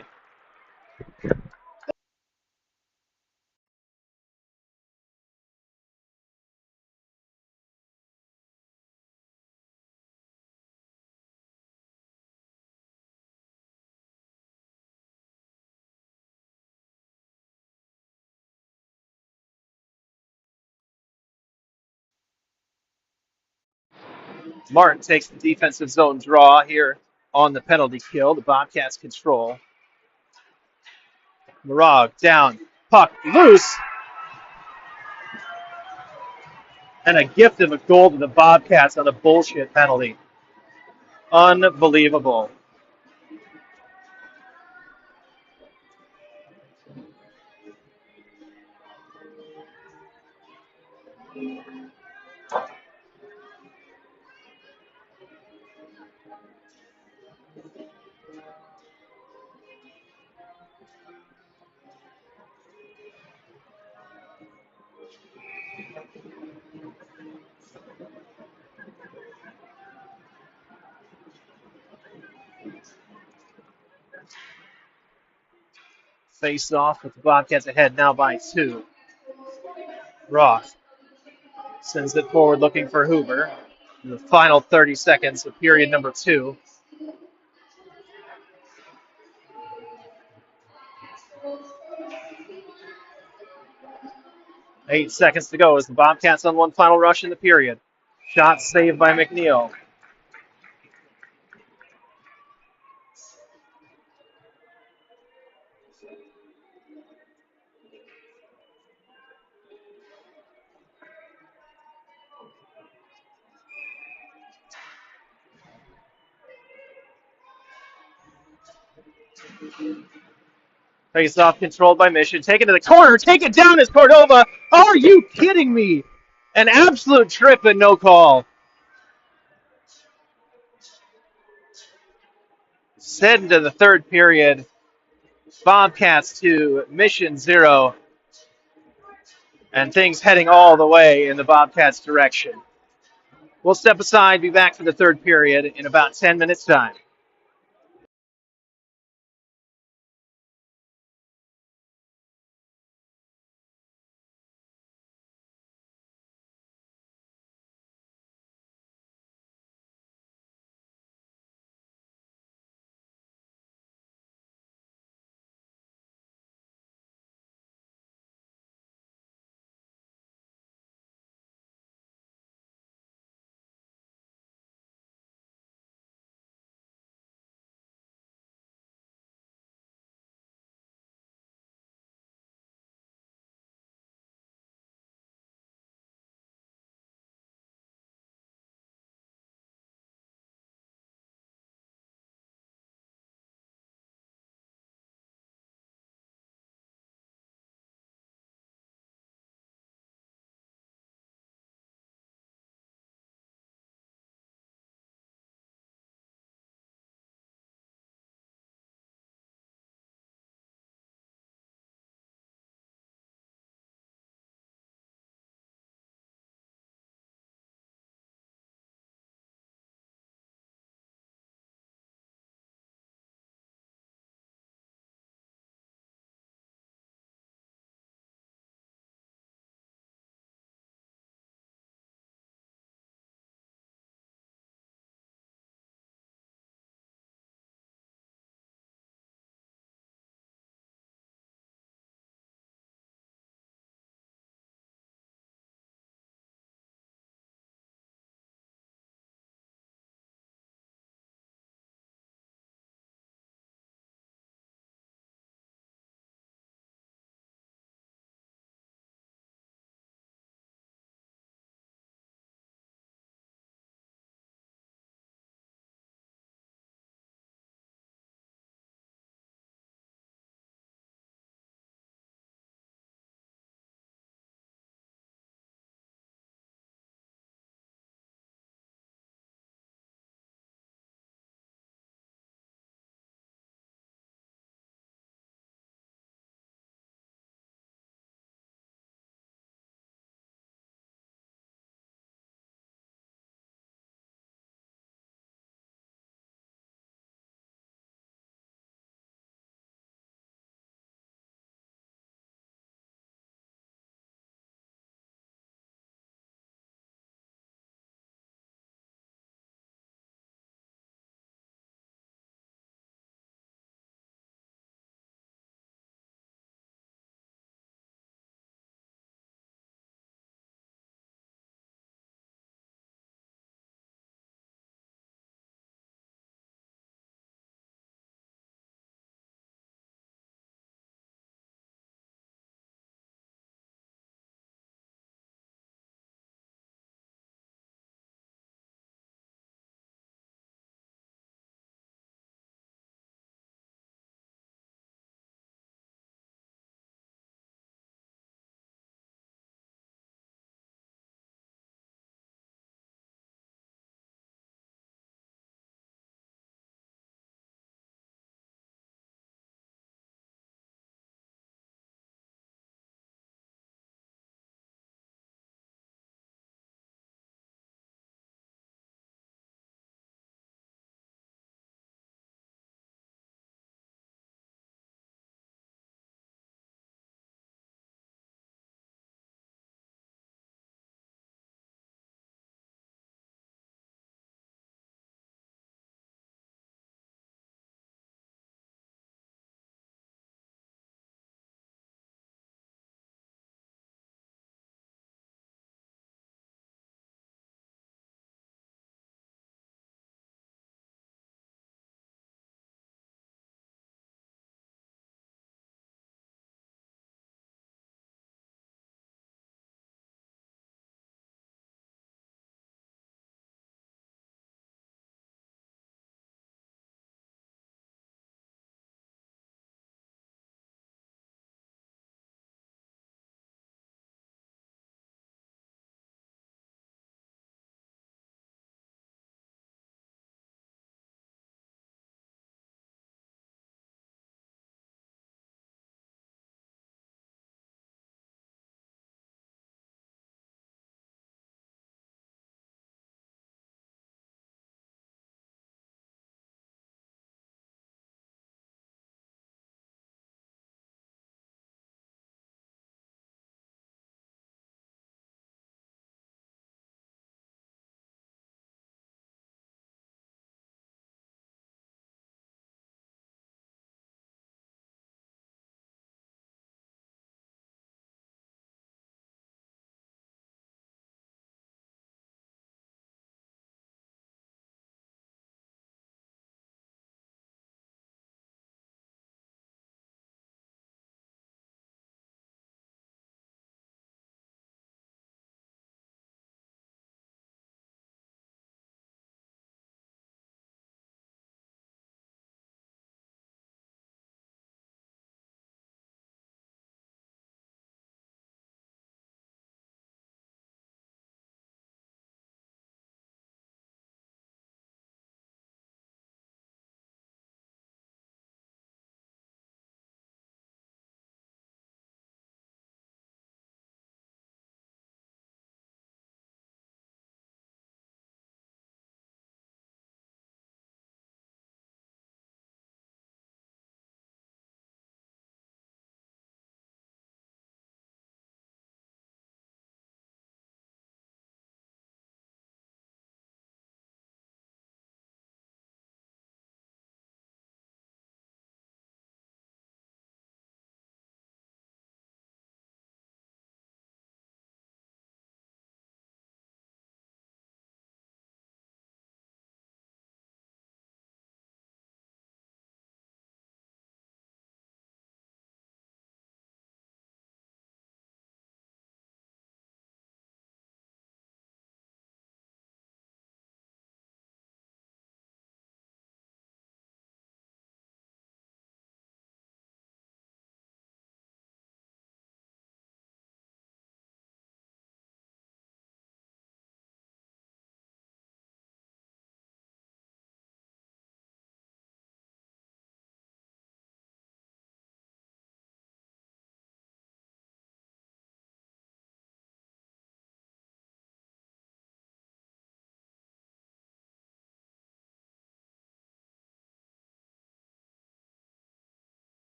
Martin takes the defensive zone draw here on the penalty kill. The Bobcats control. Marag down. Puck loose. And a gift of a goal to the Bobcats on a bullshit penalty. Unbelievable. Face off with the Bobcats ahead now by 2. Roth sends it forward looking for Hoover. In the final 30 seconds of period number 2. 8 seconds to go as the Bobcats on one final rush in the period. Shot saved by McNeil. Face off controlled by Mission. Taken to the corner. Take it down is Cordova. Are you kidding me? An absolute trip and no call. Set into the third period. Bobcats 2, Mission 0. And things heading all the way in the Bobcats' direction. We'll step aside, be back for the third period in about 10 minutes' time.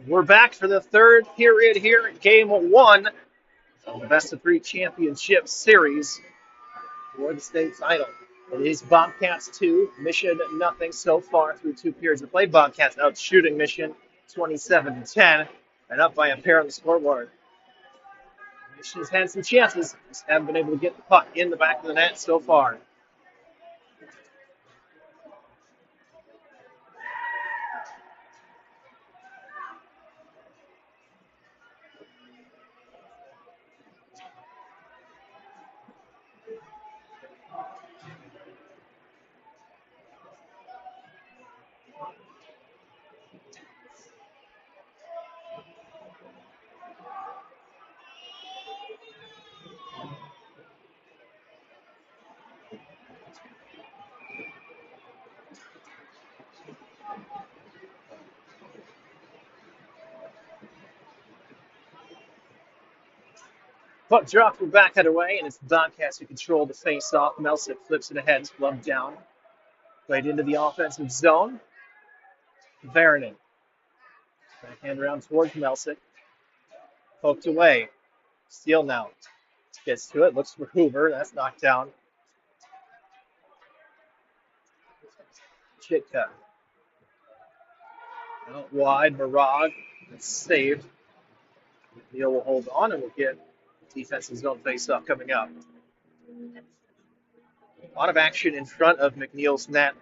We're back for the third period here in Game 1 of the Best of 3 Championship Series for the state title. It is Bobcats 2, Mission nothing so far through 2 periods of play. Bobcats out shooting Mission 27-10 and up by a pair on the scoreboard. Mission's had some chances, just haven't been able to get the puck in the back of the net so far. Puck dropped from backhand away, and it's the Bobcats who control the face-off. Melsick flips it ahead, glove down. Played into the offensive zone. Varanen. Backhand around towards Melsick. Poked away. Steele now. Gets to it, looks for Hoover. That's knocked down. Chitka. Out wide, Marag. It's saved. Neal will hold on, and we'll get defensive zone face-off coming up. A lot of action in front of McNeil's net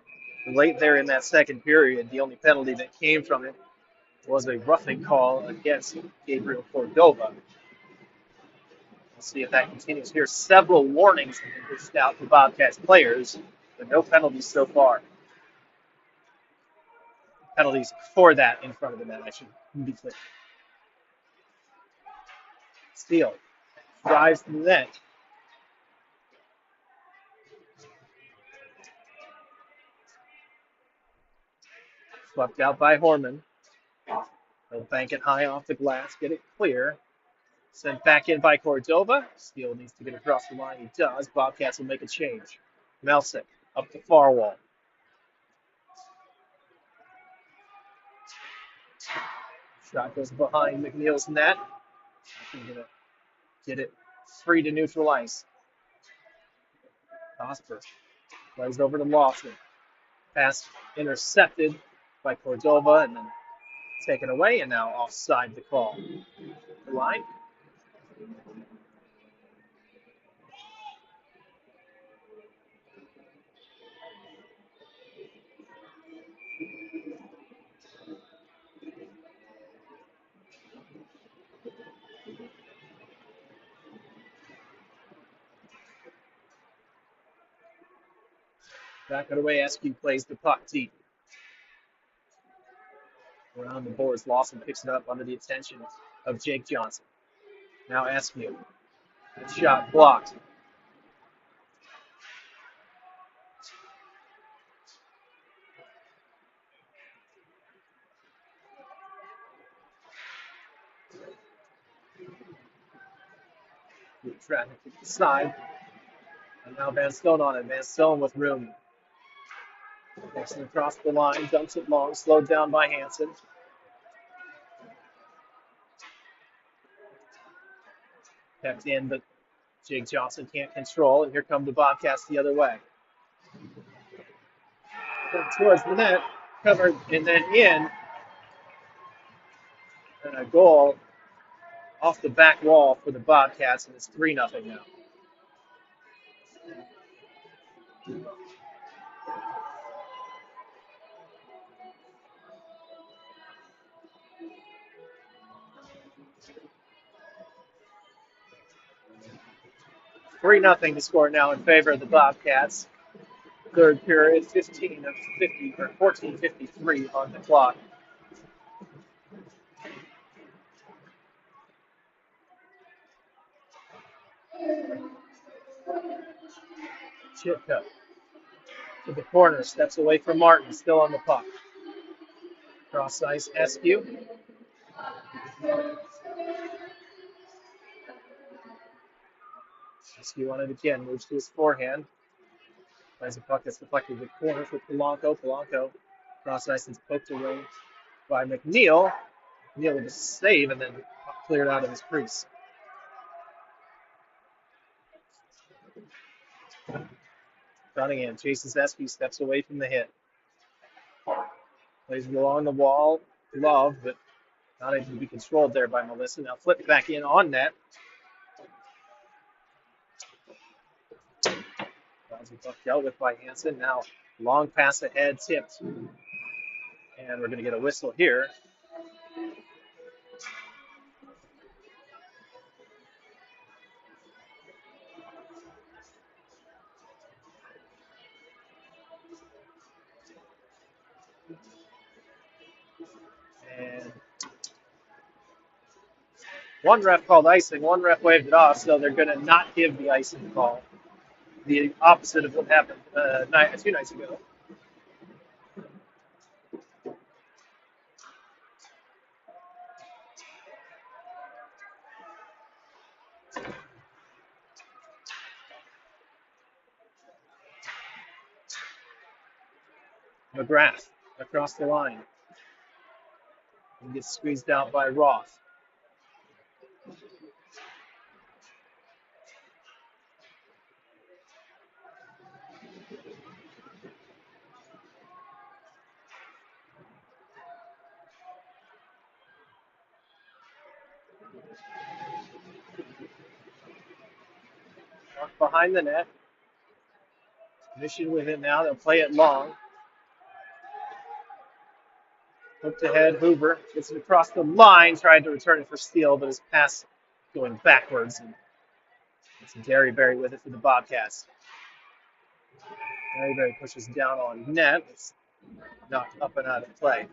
late there in that second period. The only penalty that came from it was a roughing call against Gabriel Cordova. We'll see if that continues here. Several warnings have been dished out to Bobcats players, but no penalties so far. Penalties for that in front of the net, I should be clear. Steele drives to the net. Swept out by Horman. They'll bank it high off the glass, get it clear. Sent back in by Cordova. Steele needs to get across the line. He does. Bobcats will make a change. Melsick up the far wall. Shot goes behind McNeil's net. He's going to get it free to neutral ice. Osper plays over to Lawson. Pass intercepted by Cordova and then taken away, and now offside the call. The line. Back it away, SQ plays the puck deep. Around the boards, Lawson picks it up under the attention of Jake Johnson. Now SQ. The shot blocked. Good traffic to the side. And now Van Stone on it. Van Stone with room. Takes it across the line, dumps it long, slowed down by Hansen. Kept in, but Jake Johnson can't control, and here come the Bobcats the other way. Towards the net, covered, and then in. And a goal off the back wall for the Bobcats, and it's 3-0 now. Three nothing to score now in favor of the Bobcats. Third period, 15 of 50 or 14:53 on the clock. Chitka to the corner, steps away from Martin, still on the puck. Cross ice, SQ. SQ on it again, moves to his forehand. Plays a puck that's deflected to the corner for Polanco. Polanco cross ice is poked away by McNeil. Neal with a save and then cleared out of his crease. Cunningham chases Espy, steps away from the hit. Plays it along the wall. Love, but not able to be controlled there by Melissa. Now flipped back in on net. Bouncy puck dealt with by Hansen. Now long pass ahead, tipped. And we're going to get a whistle here. And one ref called icing, one ref waved it off, so they're going to not give the icing call. The opposite of what happened 2 nights ago. McGrath across the line. And gets squeezed out by Roth. Behind the net. Mission with it now. They'll play it long. Hooked ahead. Hoover gets it across the line. Tried to return it for Steele, but his pass going backwards. And it's Derryberry with it for the Bobcats. Derryberry pushes down on net. It's knocked up and out of play.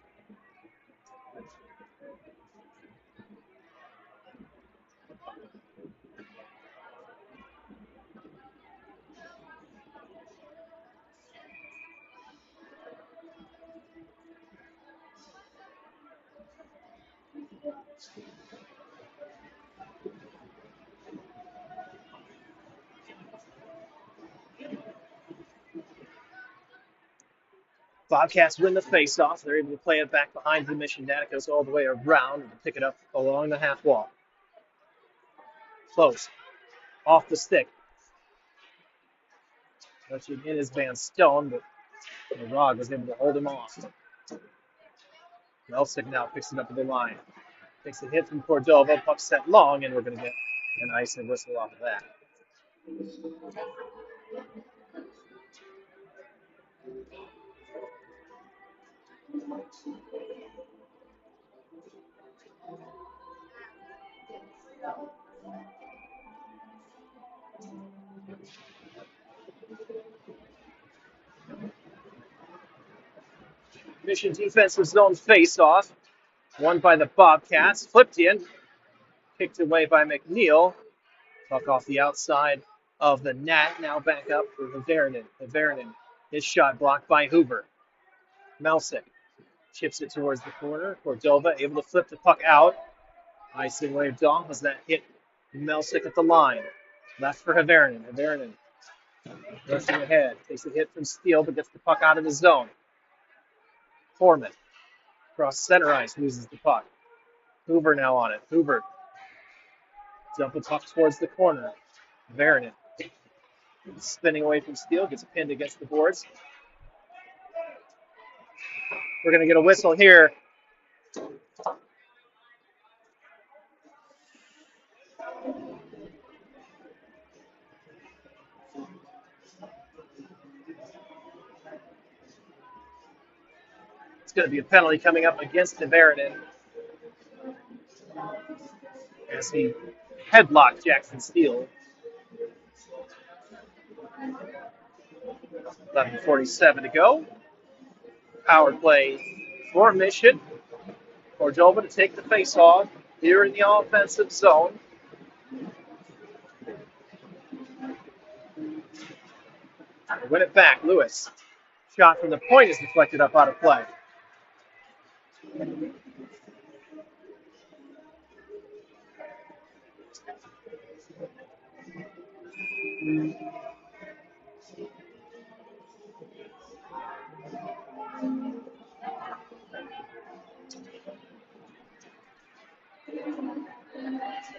Bobcats win the faceoff. They're able to play it back behind the mission net. It goes all the way around and pick it up along the half wall. Close. Off the stick. Touching in his Van Stone, but Rod was able to hold him off. Melsick now picks it up at the line. Takes a hit from Cordova. Puck set long, and we're going to get an icing whistle off of that. Mission defensive zone face-off. Won by the Bobcats. Flipped in. Kicked away by McNeil. Puck off the outside of the net. Now back up for Haveranen. Haveranen. His shot blocked by Hoover. Melsick chips it towards the corner. Cordova able to flip the puck out. Icing waved off as that hit Melsick at the line. Left for Haveranen. Haveranen rushing ahead. Takes a hit from Steele, but gets the puck out of the zone. Foreman across center ice, loses the puck. Hoover now on it. Hoover dumping puck towards the corner. Haveranen spinning away from Steele, gets pinned against the boards. We're going to get a whistle here. It's going to be a penalty coming up against Haveranen as he headlocked Jackson Steele. 11:47 to go. Power play for Mission. Cordova to take the face-off here in the offensive zone. Win it back. Lewis. Shot from the point is deflected up out of play.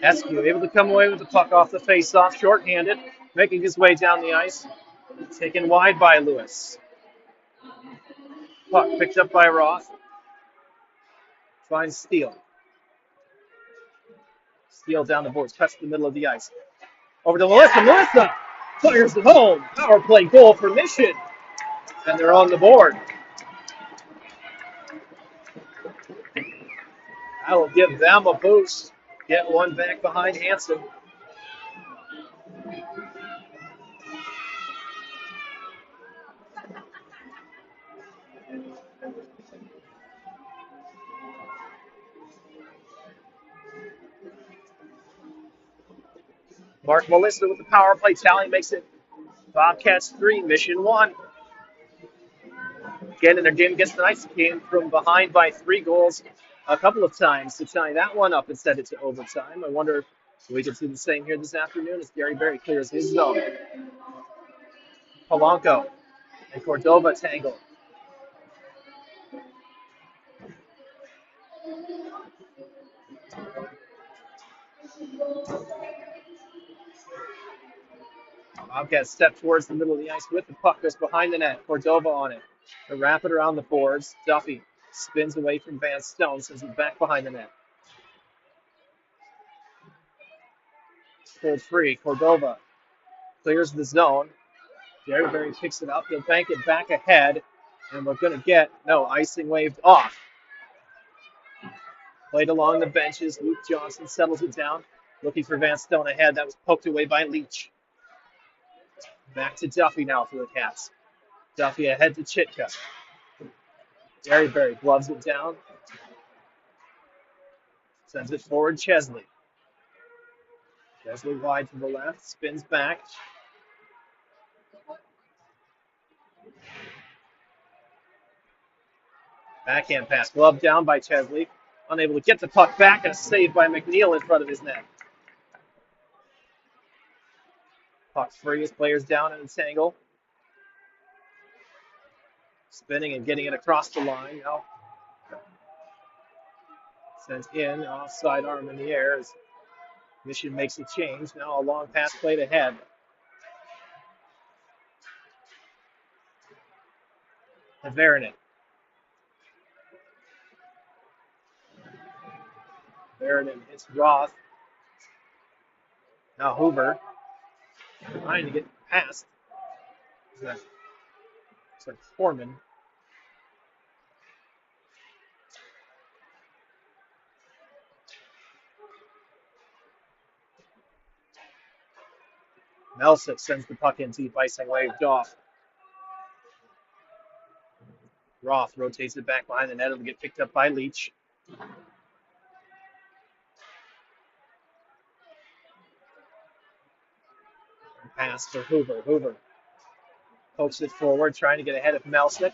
Eskew able to come away with the puck off the face-off, short-handed, making his way down the ice. Taken wide by Lewis. Puck picked up by Roth. Finds Steele. Steele down the boards, cuts to the middle of the ice. Over to Melissa. Melissa fires it home. Power play goal for Mission. And they're on the board. That'll give them a boost. Get one back behind Hanson. Mark Melissa with the power play tally makes it Bobcats 3, Mission 1. Again, in their game against the Knights, came from behind by 3 goals a couple of times to tie that one up and send it to overtime. I wonder if we can see the same here this afternoon as Gary Berry clears his zone. Polanco and Cordova tangle. Bobcats step towards the middle of the ice with the puck, goes behind the net. Cordova on it. They wrap it around the boards. Duffy spins away from Van Stone, sends it back behind the net. Pulled free. Cordova clears the zone. Gary Berry picks it up. He'll bank it back ahead. And we're going to get, no, icing waved off. Played along the benches. Luke Johnson settles it down. Looking for Van Stone ahead. That was poked away by Leach. Back to Duffy now for the Cats. Duffy ahead to Chitka. Gary Berry gloves it down. Sends it forward, Chesley. Chesley wide to the left. Spins back. Backhand pass. Glove down by Chesley. Unable to get the puck back, and a save by McNeil in front of his net. Puck free as players down in a tangle. Spinning and getting it across the line. Now sent in, offside arm in the air as Mission makes a change. Now a long pass played ahead. Varanen. Varanen hits Roth. Now Hoover trying to get past. It's like Foreman. Melsick sends the puck in deep, icing waved off. Roth rotates it back behind the net. It'll get picked up by Leach. Pass for Hoover. Hoover pokes it forward, trying to get ahead of Melsick.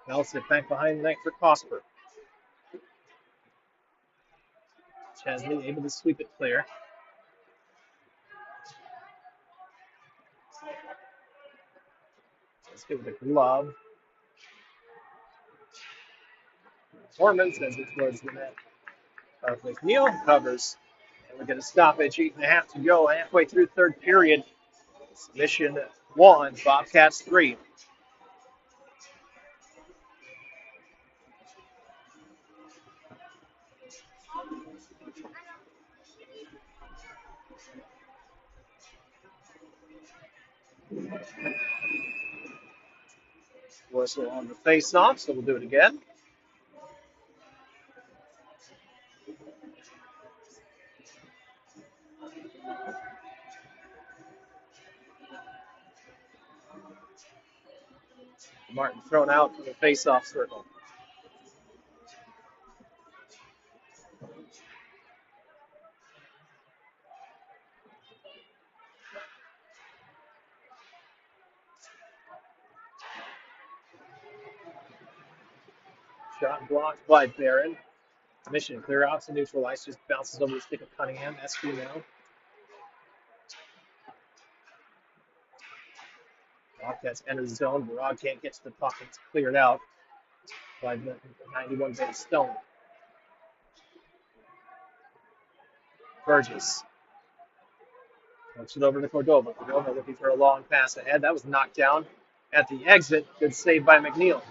Melsick back behind the net for Cosper. Chesley able to sweep it clear. Let's get with a glove. Foreman sends it towards the net. McNeil covers. And we're going to stop at 8.5 to go. Halfway through third period. Mission 1, Bobcats 3. Whistle on the face-off, so we'll do it again. Martin thrown out from the face-off circle. Shot blocked by Barron. Mission clear out to neutral ice, just bounces over the stick of Cunningham. SQ now. Bobcats enter the zone. Barad can't get to the puck. It's cleared out by the 91 base Stone. Burgess. Looks it over to Cordova. Cordova looking for a long pass ahead. That was knocked down at the exit. Good save by McNeil.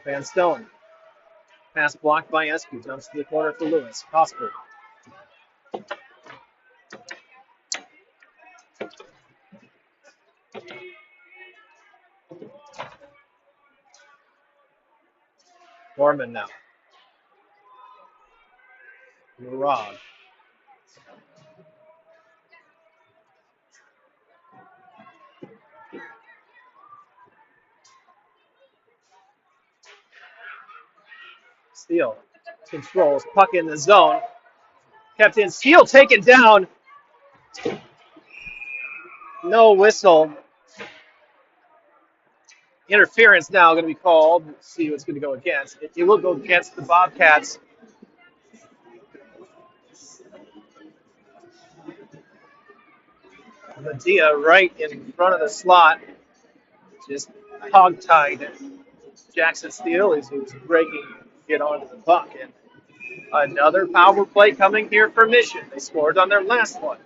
Van Stone. Pass blocked by Eskew. Jumps to the corner for Lewis. Cosper. Norman now. Murad. Steele controls. Puck in the zone. Kept in. Steele taken down. No whistle. Interference now going to be called. Let's see what's going to go against. It will go against the Bobcats. Medea right in front of the slot. Just hog-tied Jackson Steele as he was breaking get onto the puck. And another power play coming here for Mission. They scored on their last one.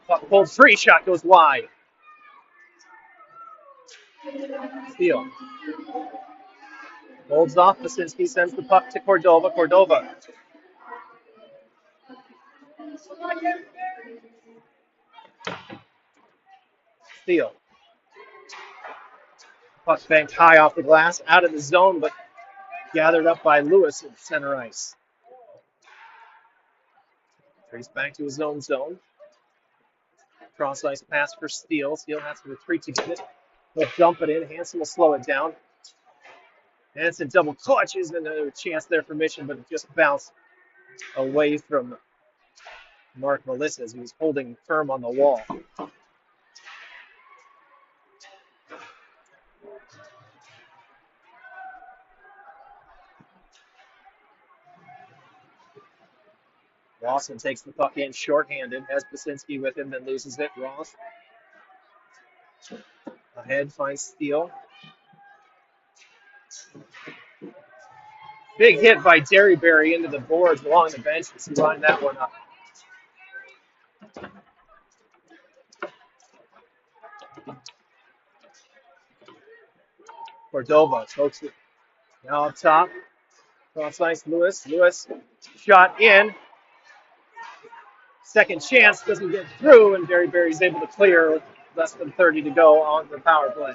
Puck pulled free. Shot goes wide. Steele holds off. Basinski sends the puck to Cordova. Cordova. Steele. Puck banked high off the glass, out of the zone, but gathered up by Lewis at center ice. Trace back to his own zone. Cross ice pass for Steele. Steele has to retreat to get it. He'll dump it in. Hansen will slow it down. Hansen double clutches, and another chance there for Mission, but it just bounced away from Mark Melissa as he was holding firm on the wall. Lawson takes the puck in shorthanded, has Basinski with him, then loses it. Ross ahead, finds Steele. Big hit by Derryberry into the boards along the bench as he lined that one up. Cordova chokes it. Now up top. Cross ice, Lewis. Lewis shot in. Second chance doesn't get through, and Derryberry's able to clear with less than 30 to go on the power play.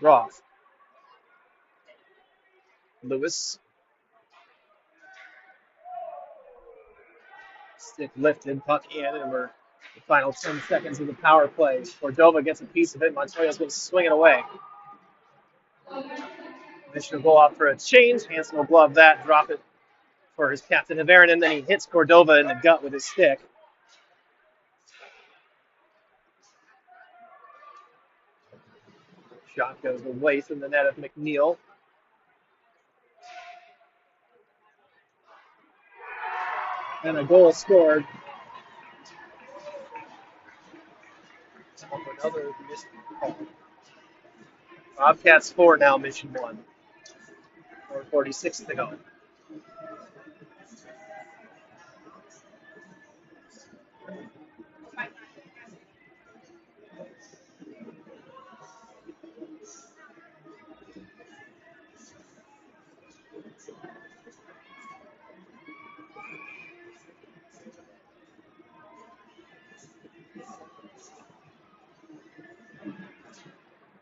Ross. Lewis. Stick lifted, puck in, and we're the final 10 seconds of the power play. Cordova gets a piece of it. Montoya's going to swing it away. Mission will go off for a change. Hansen will glove that, drop it for his captain of Aaron, and then he hits Cordova in the gut with his stick. Shot goes away from the net of McNeil. And a goal scored. Another missed call. Bobcats 4 now, Mission 1. 4:46 to go.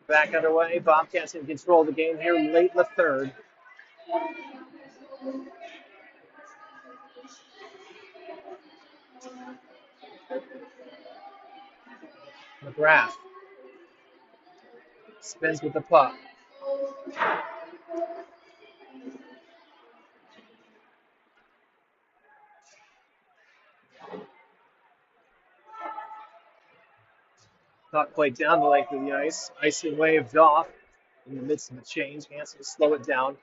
Back underway. Bobcats in control of the game here late in the third. McGrath spins with the puck. Puck played down the length of the ice. Icing waved off in the midst of the change. Hansen will slow it down.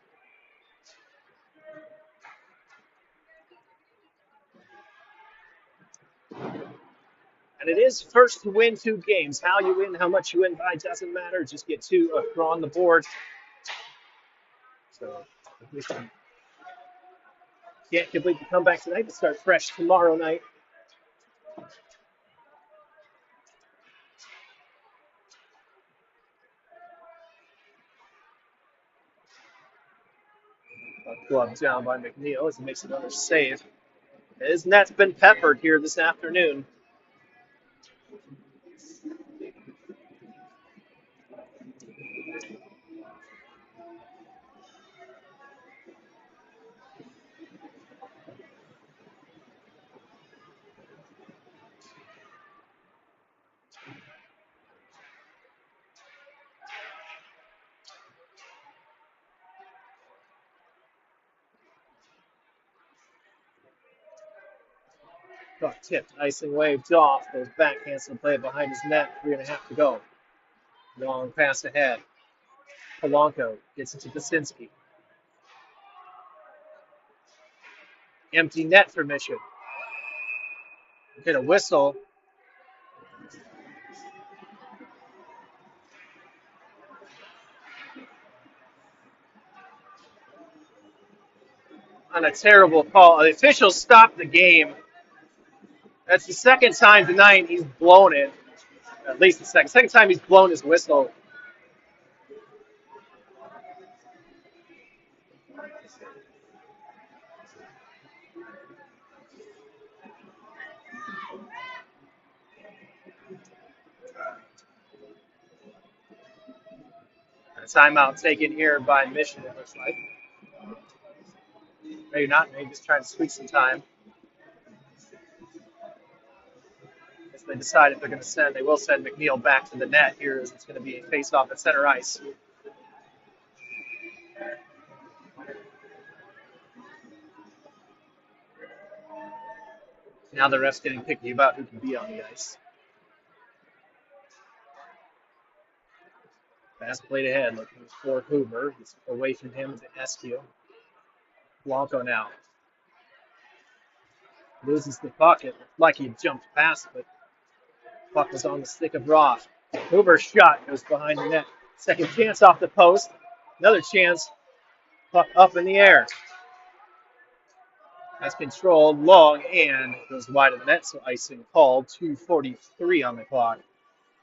And it is first to win 2 games. How you win, how much you win by doesn't matter. Just get 2 on the board. So if we can't complete the comeback tonight, to start fresh tomorrow night. Glove down by McNeil as he makes another save. His net's been peppered here this afternoon. Puck tipped, icing waved off. Goes backhands to play it behind his net. 3.5 to go. Long pass ahead. Polanco gets it to Basinski. Empty net for Mission. Get a whistle. On a terrible call. The officials stopped the game. That's the second time tonight he's blown it. At least the second time he's blown his whistle. A timeout taken here by Mission, it looks like. Maybe not. Maybe just trying to squeak some time. If they decide if they're going to send, they will send McNeil back to the net here as it's going to be a face-off at center ice. Now the ref's getting picky about who can be on the ice. Fast played ahead, looking for Hoover. He's away from him to Eskew. Blanco now. Loses the puck. It looked like he jumped past, but puck was on the stick of Roth. Hoover's shot goes behind the net. Second chance off the post. Another chance. Puck up in the air. That's controlled long and goes wide of the net, so icing called. 2:43 on the clock.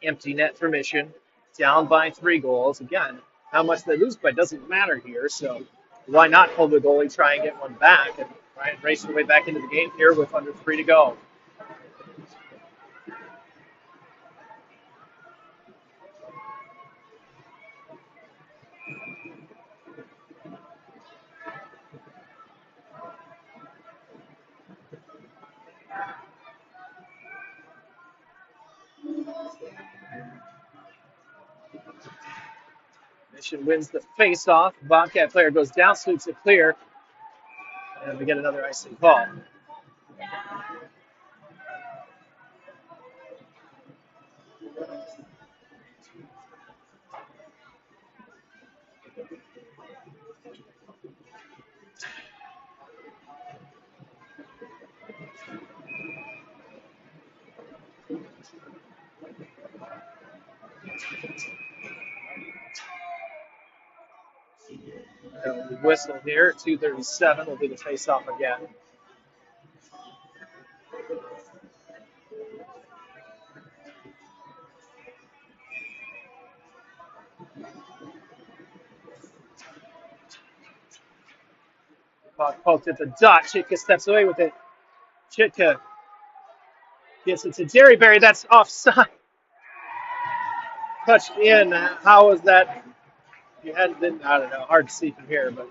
Empty net for Mission. Down by 3 goals. Again, how much they lose by doesn't matter here, so why not pull the goalie, try and get one back, and try and race your way back into the game here with under 3 to go. Mission wins the face-off. Bobcat player goes down, sweeps it clear, and we get another icing call. We whistle here. 2:37 will be the face-off again. Puck poked at the dot. Chitka steps away with it. Chitka gets it to Derryberry. That's offside. Touched in. How was that? You hadn't been, I don't know, hard to see from here, but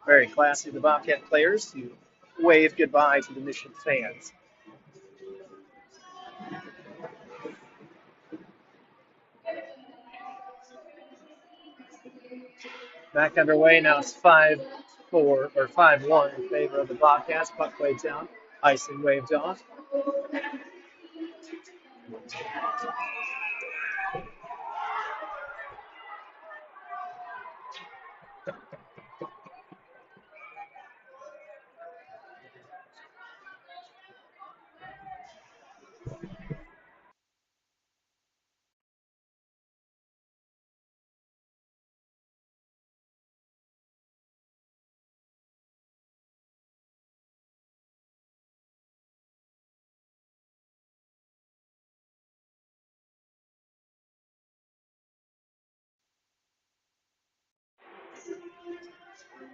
very classy of the Bobcat players to wave goodbye to the Mission fans. Back underway now. It's 5-4 or 5-1 in favor of the Bobcats. Puck waved down. Icing waved off.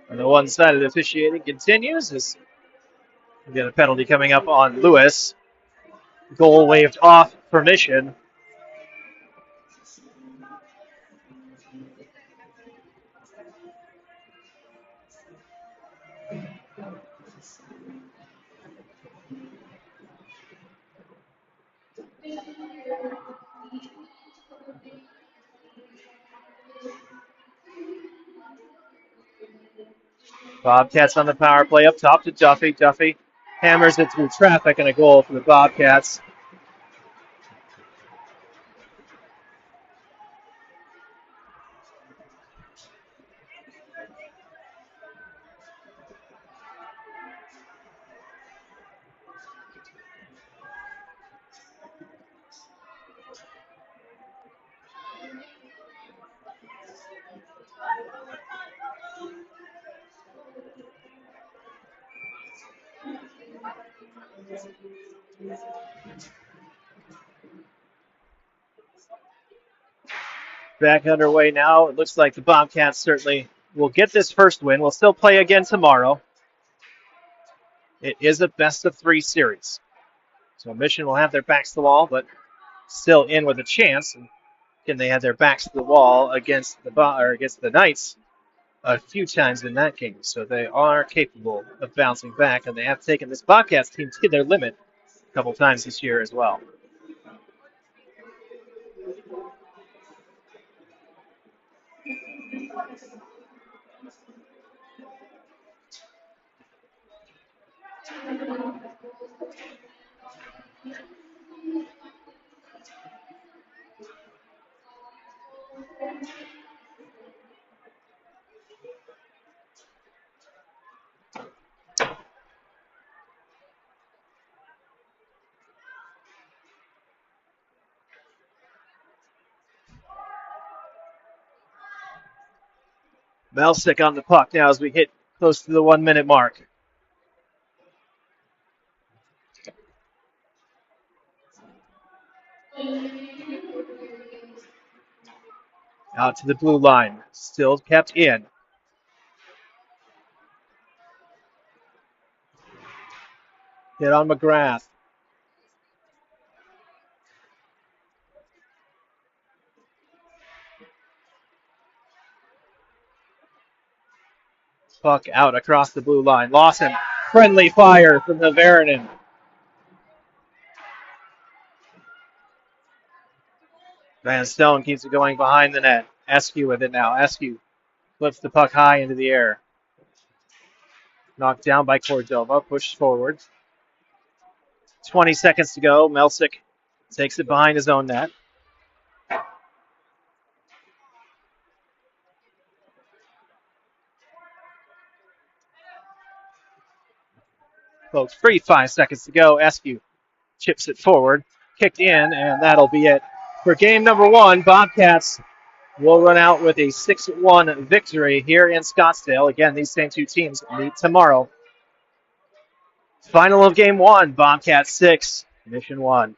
And the one-sided officiating continues as we get a penalty coming up on Lewis. Goal waved off for Mission. Bobcats on the power play up top to Duffy. Duffy hammers it through traffic and a goal for the Bobcats. Back underway now. It looks like the Bobcats certainly will get this first win. We'll still play again tomorrow. It is a best-of-3 series. So Mission will have their backs to the wall, but still in with a chance. And again, they had their backs to the wall against the Knights a few times in that game. So they are capable of bouncing back, and they have taken this Bobcats team to their limit a couple times this year as well. Melsick on the puck now as we hit close to the 1 minute mark. Out to the blue line. Still kept in. Hit on McGrath. Puck out across the blue line. Lawson. Friendly fire from Havaranen. Van Stone keeps it going behind the net. Eskew with it now. Eskew flips the puck high into the air. Knocked down by Cordova. Pushed forward. 20 seconds to go. Melsick takes it behind his own net. Folks, 5 seconds to go. Eskew chips it forward. Kicked in, and that'll be it. For game number 1, Bobcats will run out with a 6-1 victory here in Scottsdale. Again, these same two teams meet tomorrow. Final of game 1, Bobcats 6, Mission 1.